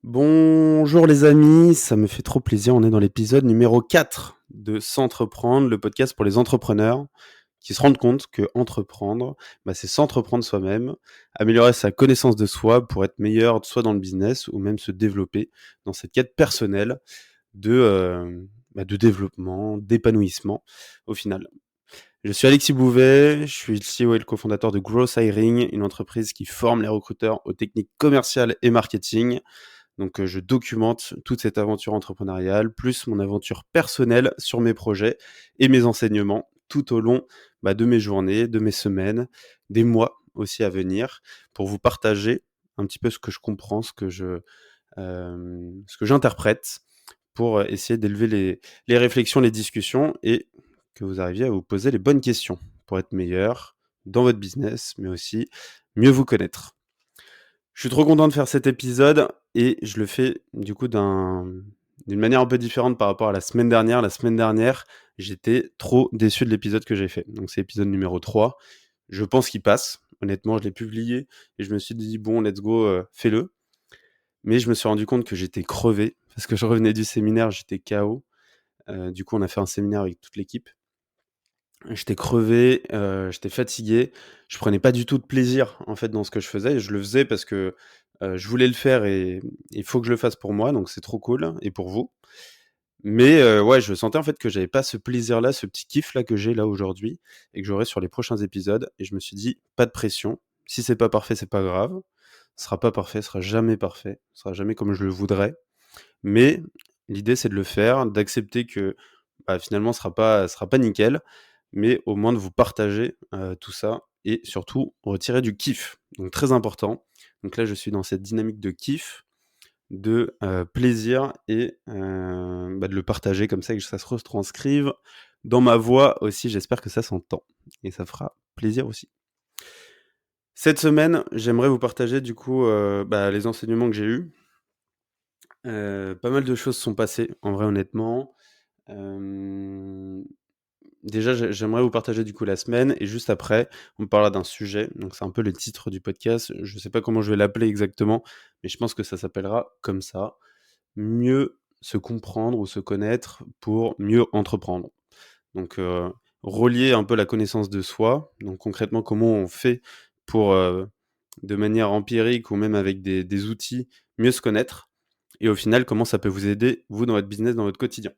Bonjour les amis, ça me fait trop plaisir. On est dans l'épisode numéro 4 de S'entreprendre, le podcast pour les entrepreneurs qui se rendent compte que entreprendre, c'est s'entreprendre soi-même, améliorer sa connaissance de soi pour être meilleur soit dans le business ou même se développer dans cette quête personnelle de développement, d'épanouissement au final. Je suis Alexis Bouvet, je suis le CEO et le cofondateur de Growth Hiring, une entreprise qui forme les recruteurs aux techniques commerciales et marketing. Donc, je documente toute cette aventure entrepreneuriale, plus mon aventure personnelle sur mes projets et mes enseignements tout au long de mes journées, de mes semaines, des mois aussi à venir, pour vous partager un petit peu ce que je comprends, ce que j'interprète, pour essayer d'élever les réflexions, les discussions et que vous arriviez à vous poser les bonnes questions pour être meilleur dans votre business, mais aussi mieux vous connaître. Je suis trop content de faire cet épisode et je le fais du coup d'une manière un peu différente par rapport à la semaine dernière. La semaine dernière, j'étais trop déçu de l'épisode que j'ai fait. Donc c'est l'épisode numéro 3. Je pense qu'il passe. Honnêtement, je l'ai publié et je me suis dit bon, let's go, fais-le. Mais je me suis rendu compte que j'étais crevé parce que je revenais du séminaire, j'étais KO. Du coup, on a fait un séminaire avec toute l'équipe. J'étais crevé, j'étais fatigué. Je prenais pas du tout de plaisir, en fait, dans ce que je faisais. Je le faisais parce que, je voulais le faire et il faut que je le fasse pour moi, donc c'est trop cool et pour vous. Mais, ouais, je sentais, en fait, que j'avais pas ce plaisir-là, ce petit kiff-là que j'ai là aujourd'hui et que j'aurai sur les prochains épisodes et je me suis dit: «Pas de pression. Si c'est pas parfait, c'est pas grave. Ce sera pas parfait, ce sera jamais parfait, ce sera jamais comme je le voudrais». Mais l'idée, c'est de le faire, d'accepter que, finalement, ce sera pas nickel, mais au moins de vous partager, tout ça et surtout retirer du kiff. Donc très important. Donc là, je suis dans cette dynamique de kiff, de, plaisir et de le partager comme ça et que ça se retranscrive dans ma voix aussi. J'espère que ça s'entend et ça fera plaisir aussi. Cette semaine, j'aimerais vous partager du coup, les enseignements que j'ai eus. Pas mal de choses sont passées, en vrai, honnêtement. Hem, Déjà, j'aimerais vous partager, du coup, la semaine et juste après, on parlera d'un sujet. Donc c'est un peu le titre du podcast. Je sais pas comment je vais l'appeler exactement, mais je pense que ça s'appellera comme ça: «Mieux se comprendre ou se connaître pour mieux entreprendre». Donc, relier un peu la connaissance de soi. Donc concrètement, comment on fait pour, de manière empirique ou même avec des outils, mieux se connaître et au final, comment ça peut vous aider, vous, dans votre business, dans votre quotidien.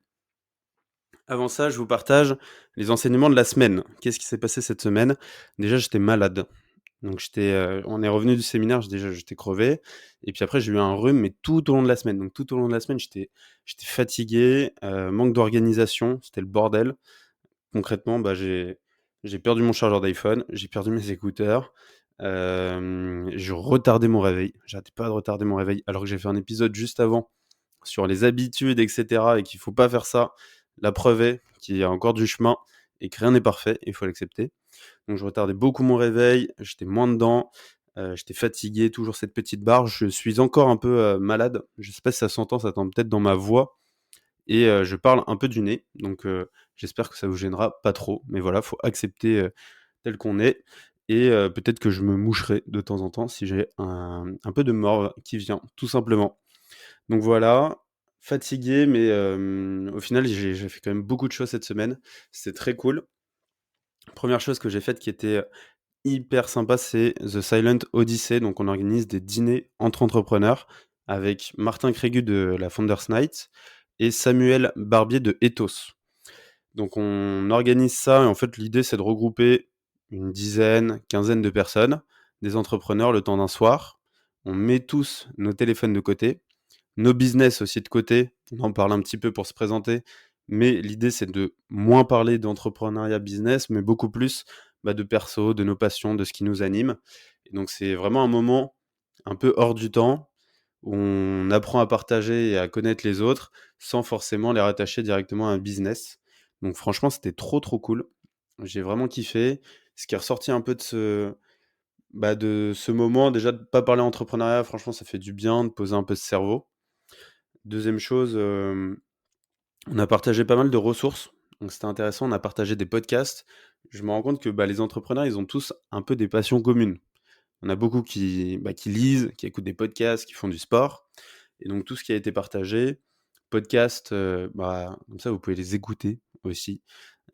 Avant ça, je vous partage les enseignements de la semaine. Qu'est-ce qui s'est passé cette semaine? Déjà, j'étais malade. Donc on est revenu du séminaire, j'étais crevé et puis après j'ai eu un rhume, mais tout au long de la semaine. Donc tout au long de la semaine, j'étais fatigué, manque d'organisation, c'était le bordel. Concrètement, j'ai perdu mon chargeur d'iPhone, j'ai perdu mes écouteurs, je retardais mon réveil. J'arrêtais pas de retarder mon réveil alors que j'ai fait un épisode juste avant sur les habitudes et cetera et qu'il faut pas faire ça. La preuve est qu'il y a encore du chemin et que rien n'est parfait, il faut l'accepter. Donc je retardais beaucoup mon réveil, j'étais moins dedans, j'étais fatigué, toujours cette petite barre. Je suis encore un peu, malade. Je sais pas si ça s'entend peut-être dans ma voix et je parle un peu du nez. Donc j'espère que ça vous gênera pas trop. Mais voilà, faut accepter, tel qu'on est et peut-être que je me moucherai de temps en temps si j'ai un peu de morve qui vient, tout simplement. Donc voilà, fatigué, mais au final, j'ai fait quand même beaucoup de choses cette semaine. C'était très cool. Première chose que j'ai faite qui était hyper sympa, c'est The Silent Odyssey. Donc on organise des dîners entre entrepreneurs avec Martin Crégu de la Founders Night et Samuel Barbier de Ethos. Donc on organise ça et en fait l'idée c'est de regrouper une dizaine, quinzaine de personnes, des entrepreneurs le temps d'un soir. On met tous nos téléphones de côté, nos business aussi de côté. On en parle un petit peu pour se présenter, mais l'idée c'est de moins parler d'entrepreneuriat business, mais beaucoup plus de perso, de nos passions, de ce qui nous anime. Et donc c'est vraiment un moment un peu hors du temps où on apprend à partager et à connaître les autres sans forcément les rattacher directement à un business. Donc franchement, c'était trop, trop cool. J'ai vraiment kiffé. Ce qui est ressorti un peu de ce moment, déjà de pas parler entrepreneuriat, franchement, ça fait du bien de poser un peu ce cerveau. Deuxième chose, on a partagé pas mal de ressources, donc c'était intéressant. On a partagé des podcasts. Je me rends compte que, les entrepreneurs, ils ont tous un peu des passions communes. On a beaucoup qui lisent, qui écoutent des podcasts, qui font du sport Et donc tout ce qui a été partagé, podcast, comme ça vous pouvez les écouter aussi.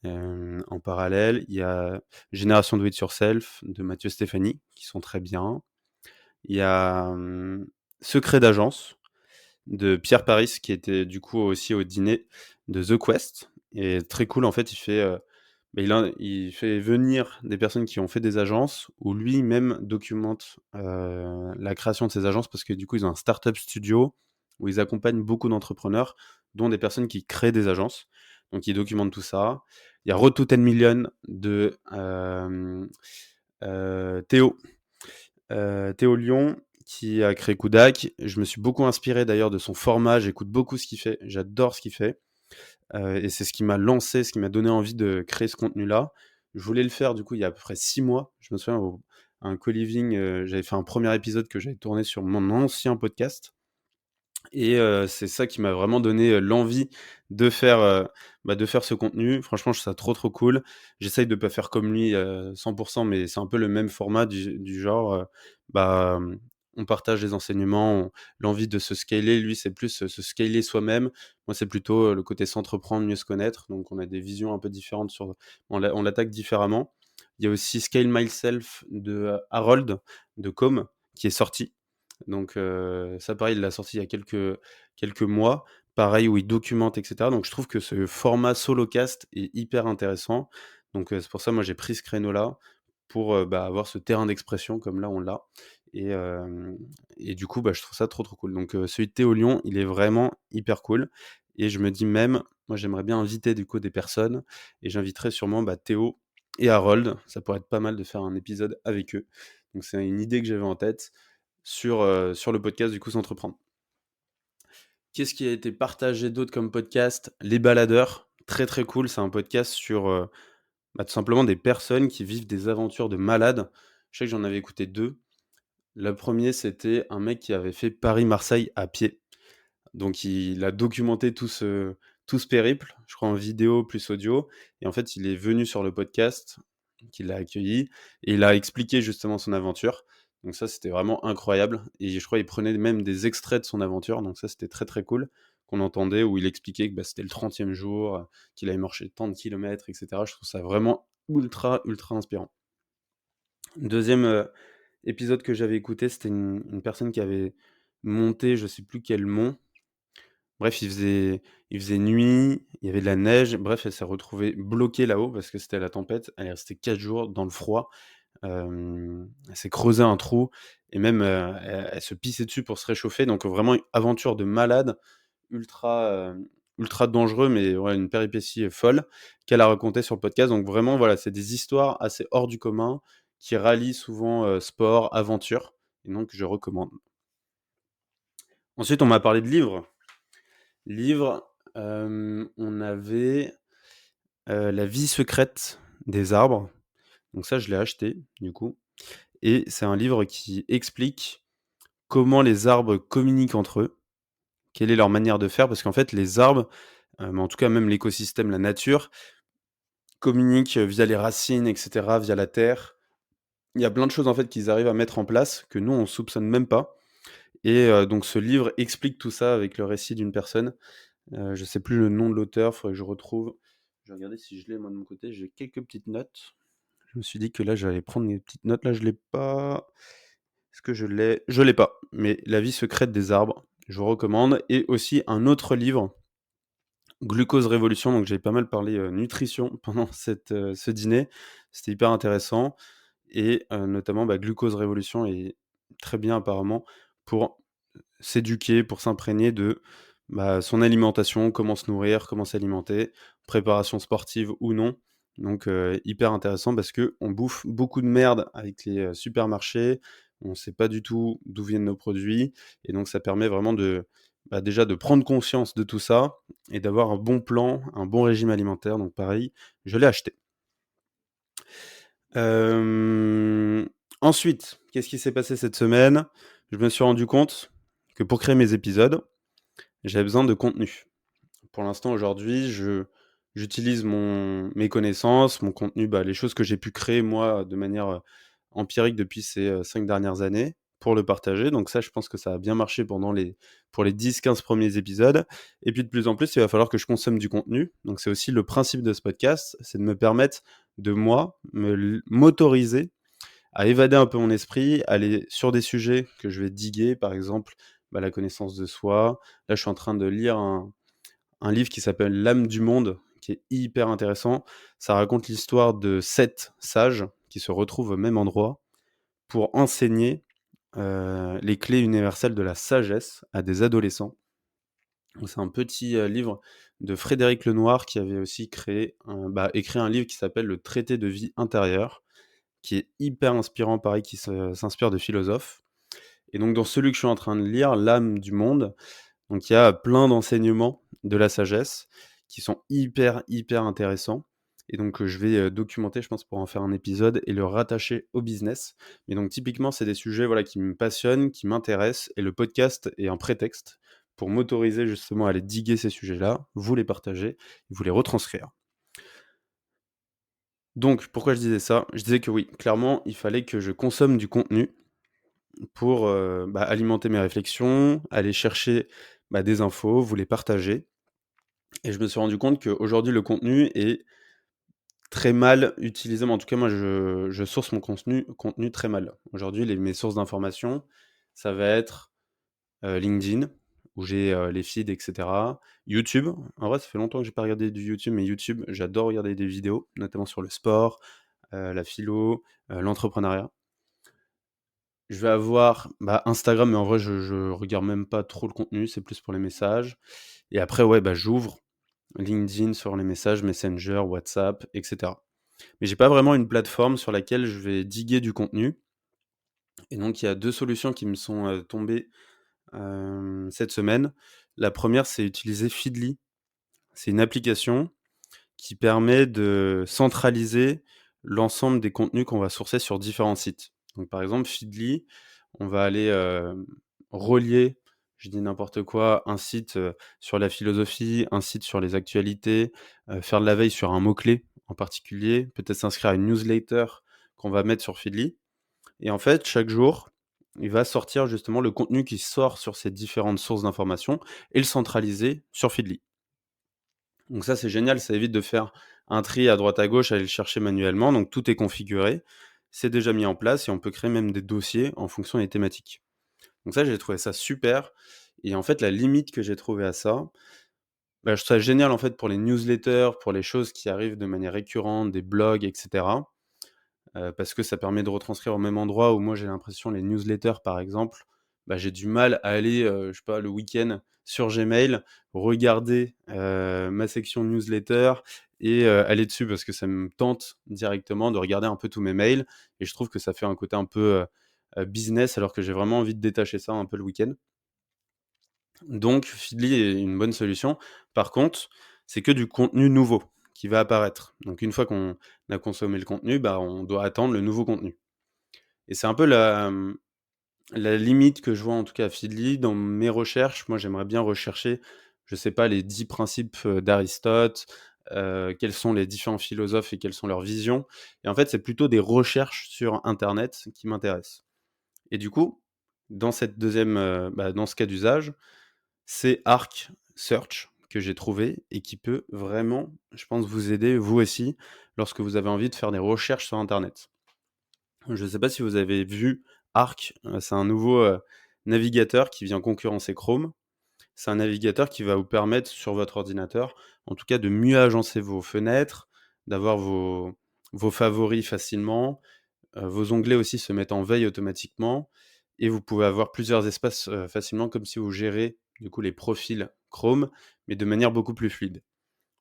En parallèle, il y a Génération Do It Yourself de Mathieu Stéphanie qui sont très bien. Il y a, Secret d'agence de Pierre Paris qui était du coup aussi au dîner de The Quest et très cool en fait, il fait venir des personnes qui ont fait des agences ou lui-même documente, la création de ces agences parce que du coup, ils ont un startup studio où ils accompagnent beaucoup d'entrepreneurs, dont des personnes qui créent des agences. Donc ils documentent tout ça. Il y a Road to 10 Million de, Théo, Théo Lion qui a créé Kudak. Je me suis beaucoup inspiré d'ailleurs de son format, j'écoute beaucoup ce qu'il fait, j'adore ce qu'il fait. Et c'est ce qui m'a lancé, ce qui m'a donné envie de créer ce contenu-là. Je voulais le faire du coup il y a à peu près 6 mois. Je me souviens à un co-living, j'avais fait un premier épisode que j'avais tourné sur mon ancien podcast et c'est ça qui m'a vraiment donné, l'envie de faire, de faire ce contenu. Franchement, je trouve ça trop, trop cool. J'essaye de pas faire comme lui, 100 mais c'est un peu le même format du genre, on partage les enseignements, l'envie de se scaler. Lui, c'est plus, se scaler soi-même. Moi, c'est plutôt, le côté s'entreprendre, mieux se connaître. Donc on a des visions un peu différentes on l'attaque différemment. Il y a aussi Scale Myself de, Harold de Com qui est sorti. Donc ça pareil, il l'a sorti il y a quelques mois, pareil où il documente et cetera. Donc je trouve que ce format solocast est hyper intéressant. Donc c'est pour ça, moi, j'ai pris ce créneau-là pour, avoir ce terrain d'expression comme là, on l'a et hem et du coup, je trouve ça trop, trop cool. Donc celui de Théo Lion, il est vraiment hyper cool et je me dis même, moi, j'aimerais bien inviter du coup des personnes et j'inviterai sûrement, Théo et Harold. Ça pourrait être pas mal de faire un épisode avec eux. Donc c'est une idée que j'avais en tête sur le podcast du coup S'entreprendre. Qu'est-ce qui a été partagé d'autre comme podcast? Les Baladeurs, très, très cool. C'est un podcast sur, tout simplement des personnes qui vivent des aventures de malades. Je sais que j'en avais écouté 2. Le premier c'était un mec qui avait fait Paris-Marseille à pied. Donc il a documenté tout ce périple, je crois en vidéo plus audio et en fait, il est venu sur le podcast, qui l'a accueilli et il a expliqué justement son aventure. Donc ça, c'était vraiment incroyable et je crois il prenait même des extraits de son aventure, donc ça, c'était très, très cool qu'on entendait où il expliquait que, c'était le 30e jour, qu'il avait marché tant de kilomètres et cetera. Je trouve ça vraiment ultra, ultra inspirant. Deuxième épisode que j'avais écouté, c'était une personne qui avait monté je sais plus quel mont. Bref, il faisait nuit, il y avait de la neige, bref, elle s'est retrouvée bloquée là-haut parce que c'était la tempête. Elle est restée 4 jours dans le froid. Elle s'est creusé un trou et même, elle se pissait dessus pour se réchauffer, donc vraiment une aventure de malade, ultra dangereux, mais ouais, une péripétie, folle qu'elle a racontée sur le podcast. Donc vraiment, voilà, c'est des histoires assez hors du commun qui rallient souvent, sport, aventure et donc je recommande. Ensuite, on m'a parlé de livres. Livres, on avait, La vie secrète des arbres. Donc ça, je l'ai acheté, du coup et c'est un livre qui explique comment les arbres communiquent entre eux, quelle est leur manière de faire. Parce qu'en fait, les arbres, mais en tout cas même l'écosystème, la nature, communiquent via les racines et cetera, via la terre. Il y a plein de choses, en fait, qu'ils arrivent à mettre en place que nous, on soupçonne même pas et donc ce livre explique tout ça avec le récit d'une personne. Je sais plus le nom de l'auteur, faudrait que je retrouve. Je vais regarder si je l'ai moi de mon côté, j'ai quelques petites notes. Je me suis dit que là j'allais prendre mes petites notes, là je l'ai pas. Est-ce que je l'ai? Je l'ai pas, mais La vie secrète des arbres, je vous recommande et aussi un autre livre, Glucose Révolution, donc j'ai pas mal parlé, nutrition pendant ce dîner. C'était hyper intéressant et notamment, Glucose Révolution est très bien apparemment pour s'éduquer, pour s'imprégner de, son alimentation, comment se nourrir, comment s'alimenter, préparation sportive ou non. Donc hyper intéressant parce que on bouffe beaucoup de merde avec les, supermarchés. On ne sait pas du tout d'où viennent nos produits et donc ça permet vraiment déjà de prendre conscience de tout ça et d'avoir un bon plan, un bon régime alimentaire. Donc pareil, je l'ai acheté. Hem, Ensuite, qu'est-ce qui s'est passé cette semaine? Je me suis rendu compte que pour créer mes épisodes, j'avais besoin de contenu. Pour l'instant, aujourd'hui, j'utilise mes connaissances, mon contenu, les choses que j'ai pu créer moi de manière, empirique depuis ces, 5 dernières années pour le partager. Donc ça, je pense que ça a bien marché pour les 10-15 premiers épisodes. Et puis de plus en plus, il va falloir que je consomme du contenu. Donc c'est aussi le principe de ce podcast, c'est de me permettre de m'autoriser à évader un peu mon esprit, aller sur des sujets que je vais diguer, par exemple la connaissance de soi. Là, je suis en train de lire un livre qui s'appelle L'âme du monde, qui est hyper intéressant. Ça raconte l'histoire de 7 sages qui se retrouvent au même endroit pour enseigner les clés universelles de la sagesse à des adolescents. Donc c'est un petit livre de Frédéric Lenoir qui avait aussi écrit un livre qui s'appelle Le traité de vie intérieure, qui est hyper inspirant, pareil, qui s'inspire de philosophes. Et donc dans celui que je suis en train de lire, L'âme du monde, donc il y a plein d'enseignements de la sagesse qui sont hyper, hyper intéressants. Et donc je vais documenter, je pense, pour en faire un épisode et le rattacher au business. Mais donc typiquement, c'est des sujets qui me passionnent, qui m'intéressent, et le podcast est un prétexte pour m'autoriser justement à aller diguer ces sujets-là, vous les partager, vous les retranscrire. Donc pourquoi je disais ça? Je disais que oui, clairement, il fallait que je consomme du contenu pour alimenter mes réflexions, aller chercher des infos, vous les partager. Et je me suis rendu compte qu'aujourd'hui, le contenu est très mal utilisé. Mais en tout cas, moi, je source mon contenu très mal. Aujourd'hui, mes sources d'informations, ça va être LinkedIn, où j'ai les feeds, etc. YouTube. En vrai, ça fait longtemps que j'ai pas regardé du YouTube, mais YouTube, j'adore regarder des vidéos, notamment sur le sport, la philo, l'entrepreneuriat. Je vais avoir Instagram, mais en vrai, je regarde même pas trop le contenu, c'est plus pour les messages. Et après, ouais, j'ouvre LinkedIn sur les messages, Messenger, WhatsApp, etc. Mais j'ai pas vraiment une plateforme sur laquelle je vais diguer du contenu. Et donc, il y a 2 solutions qui me sont tombées cette semaine. La première, c'est utiliser Feedly. C'est une application qui permet de centraliser l'ensemble des contenus qu'on va sourcer sur différents sites. Donc par exemple, Feedly, on va aller relier, je dis n'importe quoi, un site sur la philosophie, un site sur les actualités, faire de la veille sur un mot-clé en particulier, peut-être s'inscrire à une newsletter qu'on va mettre sur Feedly. Et en fait, chaque jour, il va sortir justement le contenu qui sort sur ces différentes sources d'informations et le centraliser sur Feedly. Donc ça, c'est génial, ça évite de faire un tri à droite à gauche, aller le chercher manuellement. Donc tout est configuré, c'est déjà mis en place et on peut créer même des dossiers en fonction des thématiques. Donc ça, j'ai trouvé ça super. Et en fait, la limite que j'ai trouvée à ça, je trouve ça génial en fait pour les newsletters, pour les choses qui arrivent de manière récurrente, des blogs, etc. Parce que ça permet de retranscrire au même endroit où moi j'ai l'impression les newsletters par exemple, j'ai du mal à aller, je sais pas, le week-end sur Gmail, regarder, ma section newsletter et aller dessus parce que ça me tente directement de regarder un peu tous mes mails et je trouve que ça fait un côté un peu, business alors que j'ai vraiment envie de détacher ça un peu le week-end. Donc Feedly est une bonne solution. Par contre, c'est que du contenu nouveau qui va apparaître. Donc une fois qu'on a consommé le contenu, on doit attendre le nouveau contenu. Et c'est un peu la limite que je vois en tout cas à Feedly dans mes recherches. Moi, j'aimerais bien rechercher, je sais pas, les 10 principes, d'Aristote, quels sont les différents philosophes et quelles sont leurs visions. Et en fait, c'est plutôt des recherches sur internet qui m'intéressent. Et du coup, dans cette deuxième, dans ce cas d'usage, c'est Arc Search que j'ai trouvé et qui peut vraiment, je pense, vous aider, vous aussi, lorsque vous avez envie de faire des recherches sur internet. Je ne sais pas si vous avez vu Arc, c'est un nouveau, navigateur qui vient concurrencer Chrome. C'est un navigateur qui va vous permettre sur votre ordinateur, en tout cas, de mieux agencer vos fenêtres, d'avoir vos favoris facilement. Vos onglets aussi se mettent en veille automatiquement et vous pouvez avoir plusieurs espaces, facilement comme si vous gérez, du coup, les profils Chrome, mais de manière beaucoup plus fluide.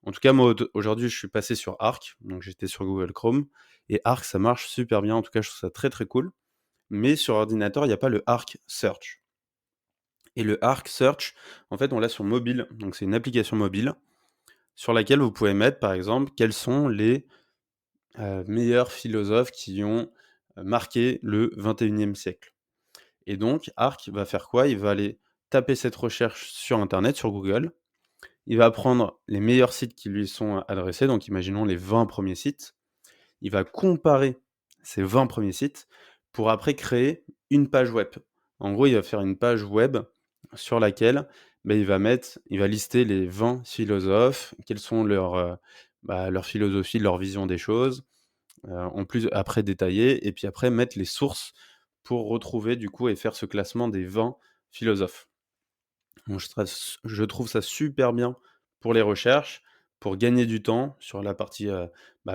En tout cas, moi, aujourd'hui, je suis passé sur Arc, donc j'étais sur Google Chrome et Arc, ça marche super bien. En tout cas, je trouve ça très, très cool. Mais sur ordinateur, il y a pas le Arc Search et le Arc Search, en fait, on l'a sur mobile, donc c'est une application mobile sur laquelle vous pouvez mettre, par exemple, quels sont les, meilleurs philosophes qui ont, marqué le 21e siècle. Et donc Arc va faire quoi? Il va aller taper cette recherche sur internet, sur Google. Il va prendre les meilleurs sites qui lui sont adressés, donc imaginons les 20 premiers sites. Il va comparer ces 20 premiers sites pour après créer une page web. En gros, il va faire une page web sur laquelle, il va lister les 20 philosophes, quelles sont leurs philosophies, leur vision des choses, en plus après détailler et puis après mettre les sources pour retrouver du coup et faire ce classement des 20 philosophes. Donc je trouve ça super bien pour les recherches, pour gagner du temps sur la partie,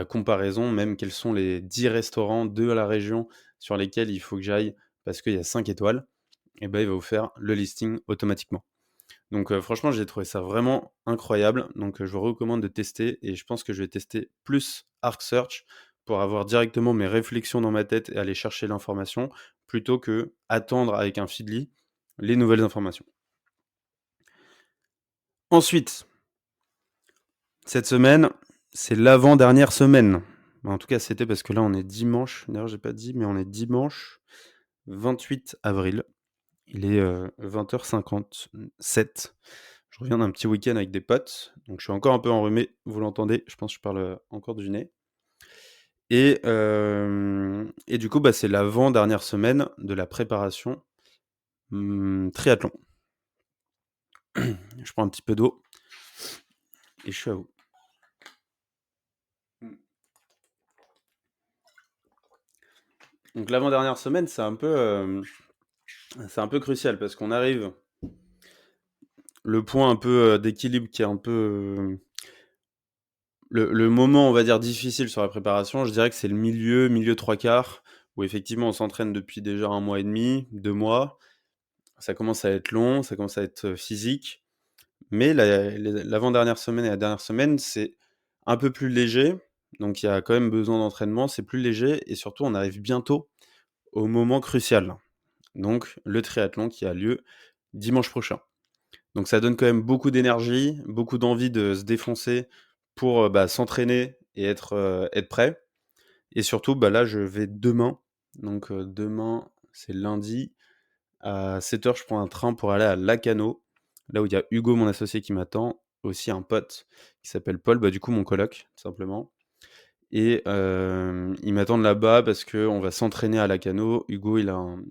comparaison, même quels sont les 10 restaurants de la région sur lesquels il faut que j'aille parce qu'il y a 5 étoiles il va vous faire le listing automatiquement. Donc franchement, j'ai trouvé ça vraiment incroyable, donc je vous recommande de tester et je pense que je vais tester plus Arc Search pour avoir directement mes réflexions dans ma tête et aller chercher l'information, plutôt que attendre avec un Feedly les nouvelles informations. Ensuite, cette semaine, c'est l'avant-dernière semaine. En tout cas, c'était parce que là, on est dimanche. D'ailleurs, j'ai pas dit, mais on est dimanche 28 avril. Il est 20h57. Je reviens d'un petit week-end avec des potes, donc je suis encore un peu enrhumé, vous l'entendez, je pense que je parle encore du nez. Et du coup, c'est l'avant-dernière semaine de la préparation triathlon. Je prends un petit peu d'eau et je suis à vous. Donc l'avant-dernière semaine, c'est un peu crucial parce qu'on arrive le point un peu d'équilibre qui est un peu le moment, on va dire, difficile sur la préparation. Je dirais que c'est le milieu 3/4 où effectivement on s'entraîne depuis déjà 1 mois et demi, 2 mois. Ça commence à être long, ça commence à être physique, mais l'avant-dernière semaine et la dernière semaine, c'est un peu plus léger, donc il y a quand même besoin d'entraînement, c'est plus léger et surtout on arrive bientôt au moment crucial, donc le triathlon qui a lieu dimanche prochain. Donc ça donne quand même beaucoup d'énergie, beaucoup d'envie de se défoncer pour, s'entraîner et être prêt et surtout, là je vais demain, donc demain c'est lundi, à 7h, je prends un train pour aller à Lacano, là où il y a Hugo, mon associé, qui m'attend, aussi un pote qui s'appelle Paul, du coup mon coloc, tout simplement. Et ils m'attendent là-bas parce qu'on va s'entraîner à Lacano. Hugo, une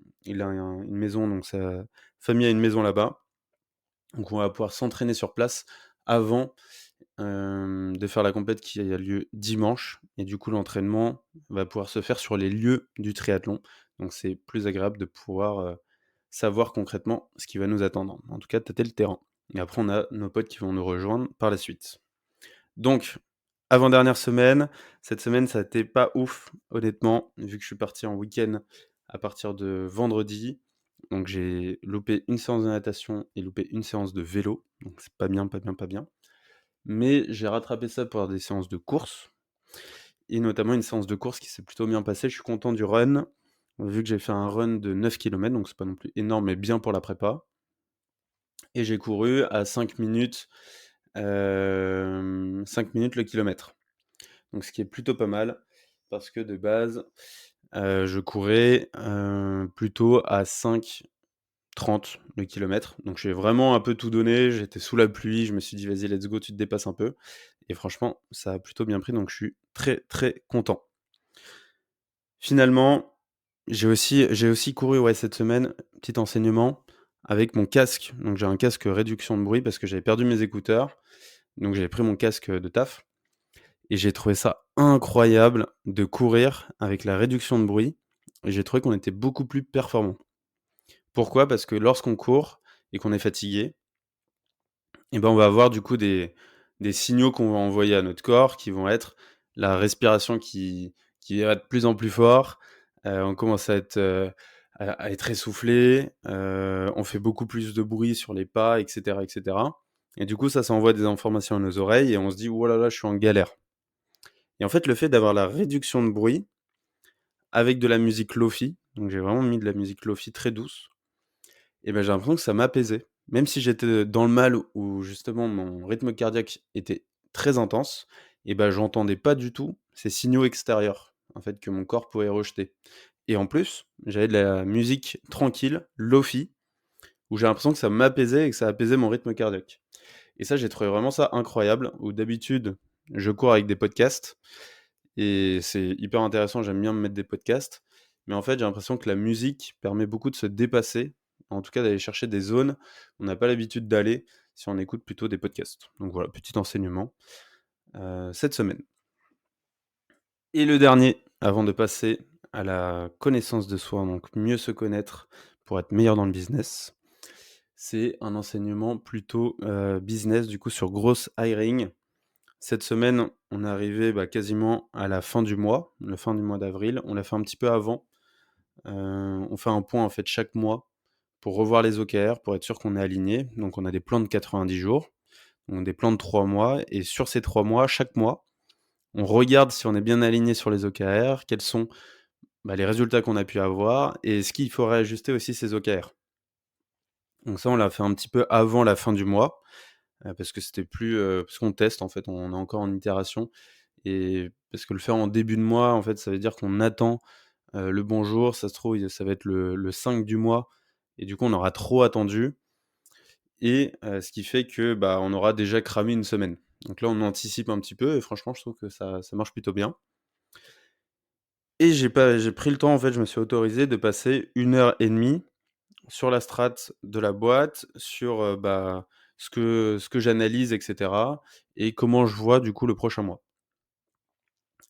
maison, donc sa famille a une maison là-bas. Donc on va pouvoir s'entraîner sur place avant de faire la compète qui a lieu dimanche. Et du coup, l'entraînement va pouvoir se faire sur les lieux du triathlon. Donc c'est plus agréable de pouvoir savoir concrètement ce qui va nous attendre. En tout cas, tâter le terrain. Et après, on a nos potes qui vont nous rejoindre par la suite. Donc, avant-dernière semaine. Cette semaine, ça n'était pas ouf, honnêtement, vu que je suis parti en week-end à partir de vendredi. Donc j'ai loupé une séance de natation et loupé une séance de vélo. Donc c'est pas bien, pas bien, pas bien. Mais j'ai rattrapé ça par des séances de course. Et notamment une séance de course qui s'est plutôt bien passée. Je suis content du run, vu que j'ai fait un run de 9 km, donc c'est pas non plus énorme, mais bien pour la prépa. Et j'ai couru à 5 minutes, 5 minutes le kilomètre. Donc ce qui est plutôt pas mal, parce que de base, je courais plutôt à 5,30 le kilomètre. Donc j'ai vraiment un peu tout donné, j'étais sous la pluie, je me suis dit: «Vas-y, let's go, tu te dépasses un peu» et franchement, ça a plutôt bien pris, donc je suis très, très content. Finalement, j'ai aussi couru, cette semaine, petit enseignement, avec mon casque. Donc j'ai un casque réduction de bruit parce que j'avais perdu mes écouteurs, donc j'avais pris mon casque de taf et j'ai trouvé ça incroyable de courir avec la réduction de bruit et j'ai trouvé qu'on était beaucoup plus performant. Pourquoi? Parce que lorsqu'on court et qu'on est fatigué, on va avoir du coup des signaux qu'on va envoyer à notre corps qui vont être la respiration qui va de plus en plus fort, on commence à être essoufflé, on fait beaucoup plus de bruit sur les pas et cetera et du coup ça envoie des informations à nos oreilles et on se dit: «Oh là là, je suis en galère» et en fait, le fait d'avoir la réduction de bruit avec de la musique lo-fi, donc j'ai vraiment mis de la musique lo-fi très douce et j'ai l'impression que ça m'apaisait. Même si j'étais dans le mal où justement mon rythme cardiaque était très intense j'entendais pas du tout ces signaux extérieurs, en fait, que mon corps pouvait rejeter et en plus, j'avais de la musique tranquille, lo-fi, où j'ai l'impression que ça m'apaisait et que ça apaisait mon rythme cardiaque et ça, j'ai trouvé vraiment ça incroyable, où d'habitude, je cours avec des podcasts et c'est hyper intéressant, j'aime bien me mettre des podcasts, mais en fait, j'ai l'impression que la musique permet beaucoup de se dépasser en tout cas d'aller chercher des zones où on n'a pas l'habitude d'aller si on écoute plutôt des podcasts. Donc voilà, petit enseignement cette semaine. Et le dernier, avant de passer à la connaissance de soi, donc mieux se connaître pour être meilleur dans le business, c'est un enseignement plutôt business, du coup sur Gross Hiring. Cette semaine, on est arrivé quasiment à la fin du mois d'avril. On l'a fait un petit peu avant. On fait un point en fait chaque mois pour revoir les OKR, pour être sûr qu'on est aligné. Donc on a des plans de 90 jours, donc des plans de 3 mois. Et sur ces 3 mois, chaque mois, on regarde si on est bien aligné sur les OKR, quels sont les résultats qu'on a pu avoir et est-ce qu'il faut réajuster aussi ces OKR. Donc ça, on l'a fait un petit peu avant la fin du mois, parce que c'était plus, parce qu'on teste en fait, on est encore en itération et parce que le faire en début de mois, en fait, ça veut dire qu'on attend, le bon jour. Ça se trouve, ça va être le 5 du mois et du coup, on aura trop attendu et ce qui fait que, on aura déjà cramé une semaine. Donc là, on anticipe un petit peu et franchement, je trouve que ça marche plutôt bien. Et j'ai pris le temps, en fait, je me suis autorisé de passer 1 heure et demie sur la strate de la boîte, sur, ce que j'analyse et cetera et comment je vois, du coup, le prochain mois.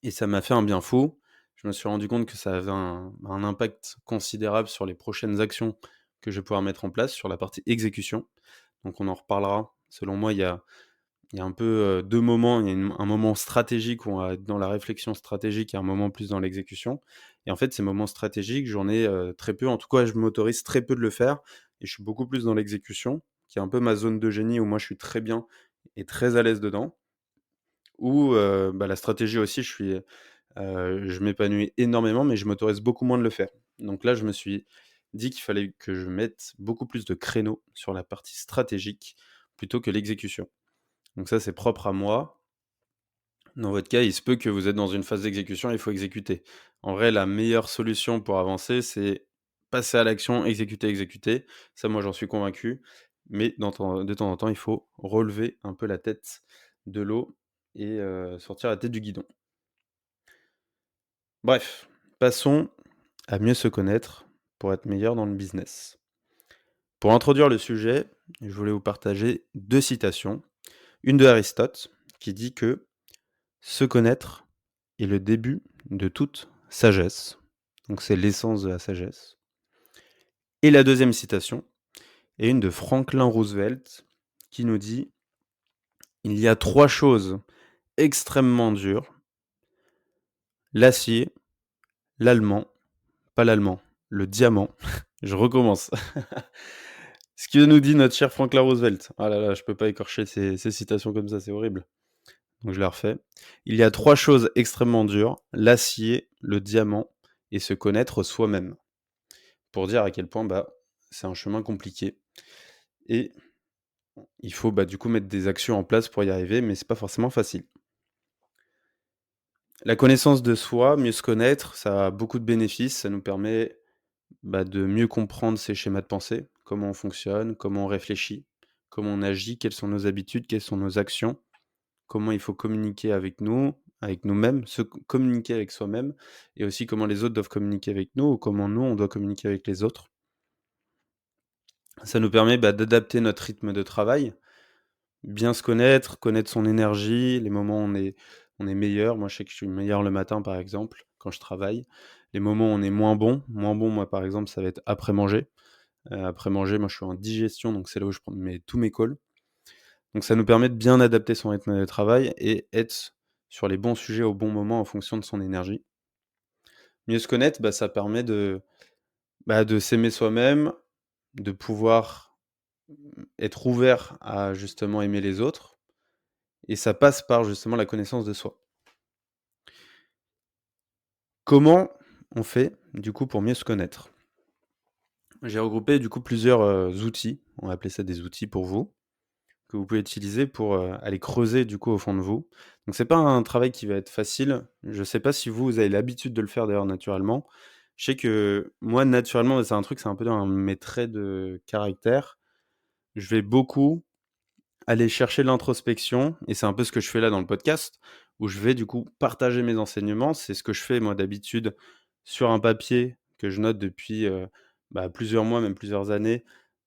Et ça m'a fait un bien fou. Je me suis rendu compte que ça avait un impact considérable sur les prochaines actions que je vais pouvoir mettre en place sur la partie exécution. Donc on en reparlera. Selon moi, il y a un peu, 2 moments. Il y a un moment stratégique où on va être dans la réflexion stratégique et un moment plus dans l'exécution et en fait, ces moments stratégiques, j'en ai, très peu. En tout cas, je m'autorise très peu de le faire et je suis beaucoup plus dans l'exécution, qui est un peu ma zone de génie où moi je suis très bien et très à l'aise dedans. Où, la stratégie aussi, je m'épanouis énormément, mais je m'autorise beaucoup moins de le faire. Donc là, je me suis dit qu'il fallait que je mette beaucoup plus de créneaux sur la partie stratégique plutôt que l'exécution. Donc ça, c'est propre à moi. Dans votre cas, il se peut que vous êtes dans une phase d'exécution, il faut exécuter. En vrai, la meilleure solution pour avancer, c'est passer à l'action, exécuter, exécuter. Ça, moi, j'en suis convaincu. Mais de temps en temps, il faut relever un peu la tête de l'eau et sortir la tête du guidon. Bref, passons à mieux se connaître pour être meilleur dans le business. Pour introduire le sujet, je voulais vous partager 2 citations. Une de Aristote qui dit que se connaître est le début de toute sagesse. Donc c'est l'essence de la sagesse. Et la deuxième citation est une de Franklin Roosevelt qui nous dit: il y a 3 choses extrêmement dures: l'acier, l'allemand, pas l'allemand, le diamant. Je recommence. Ce que nous dit notre cher Franklin Roosevelt. Ah là là, je peux pas écorcher ces citations comme ça, c'est horrible. Donc je la refais. Il y a 3 choses extrêmement dures: l'acier, le diamant et se connaître soi-même. Pour dire à quel point, c'est un chemin compliqué et il faut, du coup mettre des actions en place pour y arriver, mais c'est pas forcément facile. La connaissance de soi, mieux se connaître, ça a beaucoup de bénéfices. Ça nous permet, de mieux comprendre ses schémas de pensée, comment on fonctionne, comment on réfléchit, comment on agit, quelles sont nos habitudes, quelles sont nos actions, comment il faut communiquer avec nous, avec nous-mêmes, communiquer avec soi-même et aussi comment les autres doivent communiquer avec nous ou comment nous, on doit communiquer avec les autres. Ça nous permet, d'adapter notre rythme de travail, bien se connaître, connaître son énergie, les moments où on est meilleur. Moi, je sais que je suis meilleur le matin, par exemple, quand je travaille. Les moments où on est moins bon, moi, par exemple, ça va être après manger. Après manger, moi, je suis en digestion, donc c'est là où je prends tous mes calls. Donc ça nous permet de bien adapter son rythme de travail et être sur les bons sujets au bon moment en fonction de son énergie. Mieux se connaître, ça permet de s'aimer soi-même, de pouvoir, être ouvert à justement aimer les autres et ça passe par justement la connaissance de soi. Comment on fait du coup pour mieux se connaître? J'ai regroupé du coup plusieurs, outils, on va appeler ça des outils pour vous, que vous pouvez utiliser pour, aller creuser du coup au fond de vous. Donc c'est pas un travail qui va être facile. Je sais pas si vous avez l'habitude de le faire d'ailleurs naturellement. Je sais que moi naturellement, c'est un truc, c'est un peu dans mes traits de caractère. Je vais beaucoup aller chercher l'introspection et c'est un peu ce que je fais là dans le podcast, où je vais du coup partager mes enseignements. C'est ce que je fais moi d'habitude sur un papier que je note depuis, plusieurs mois, même plusieurs années.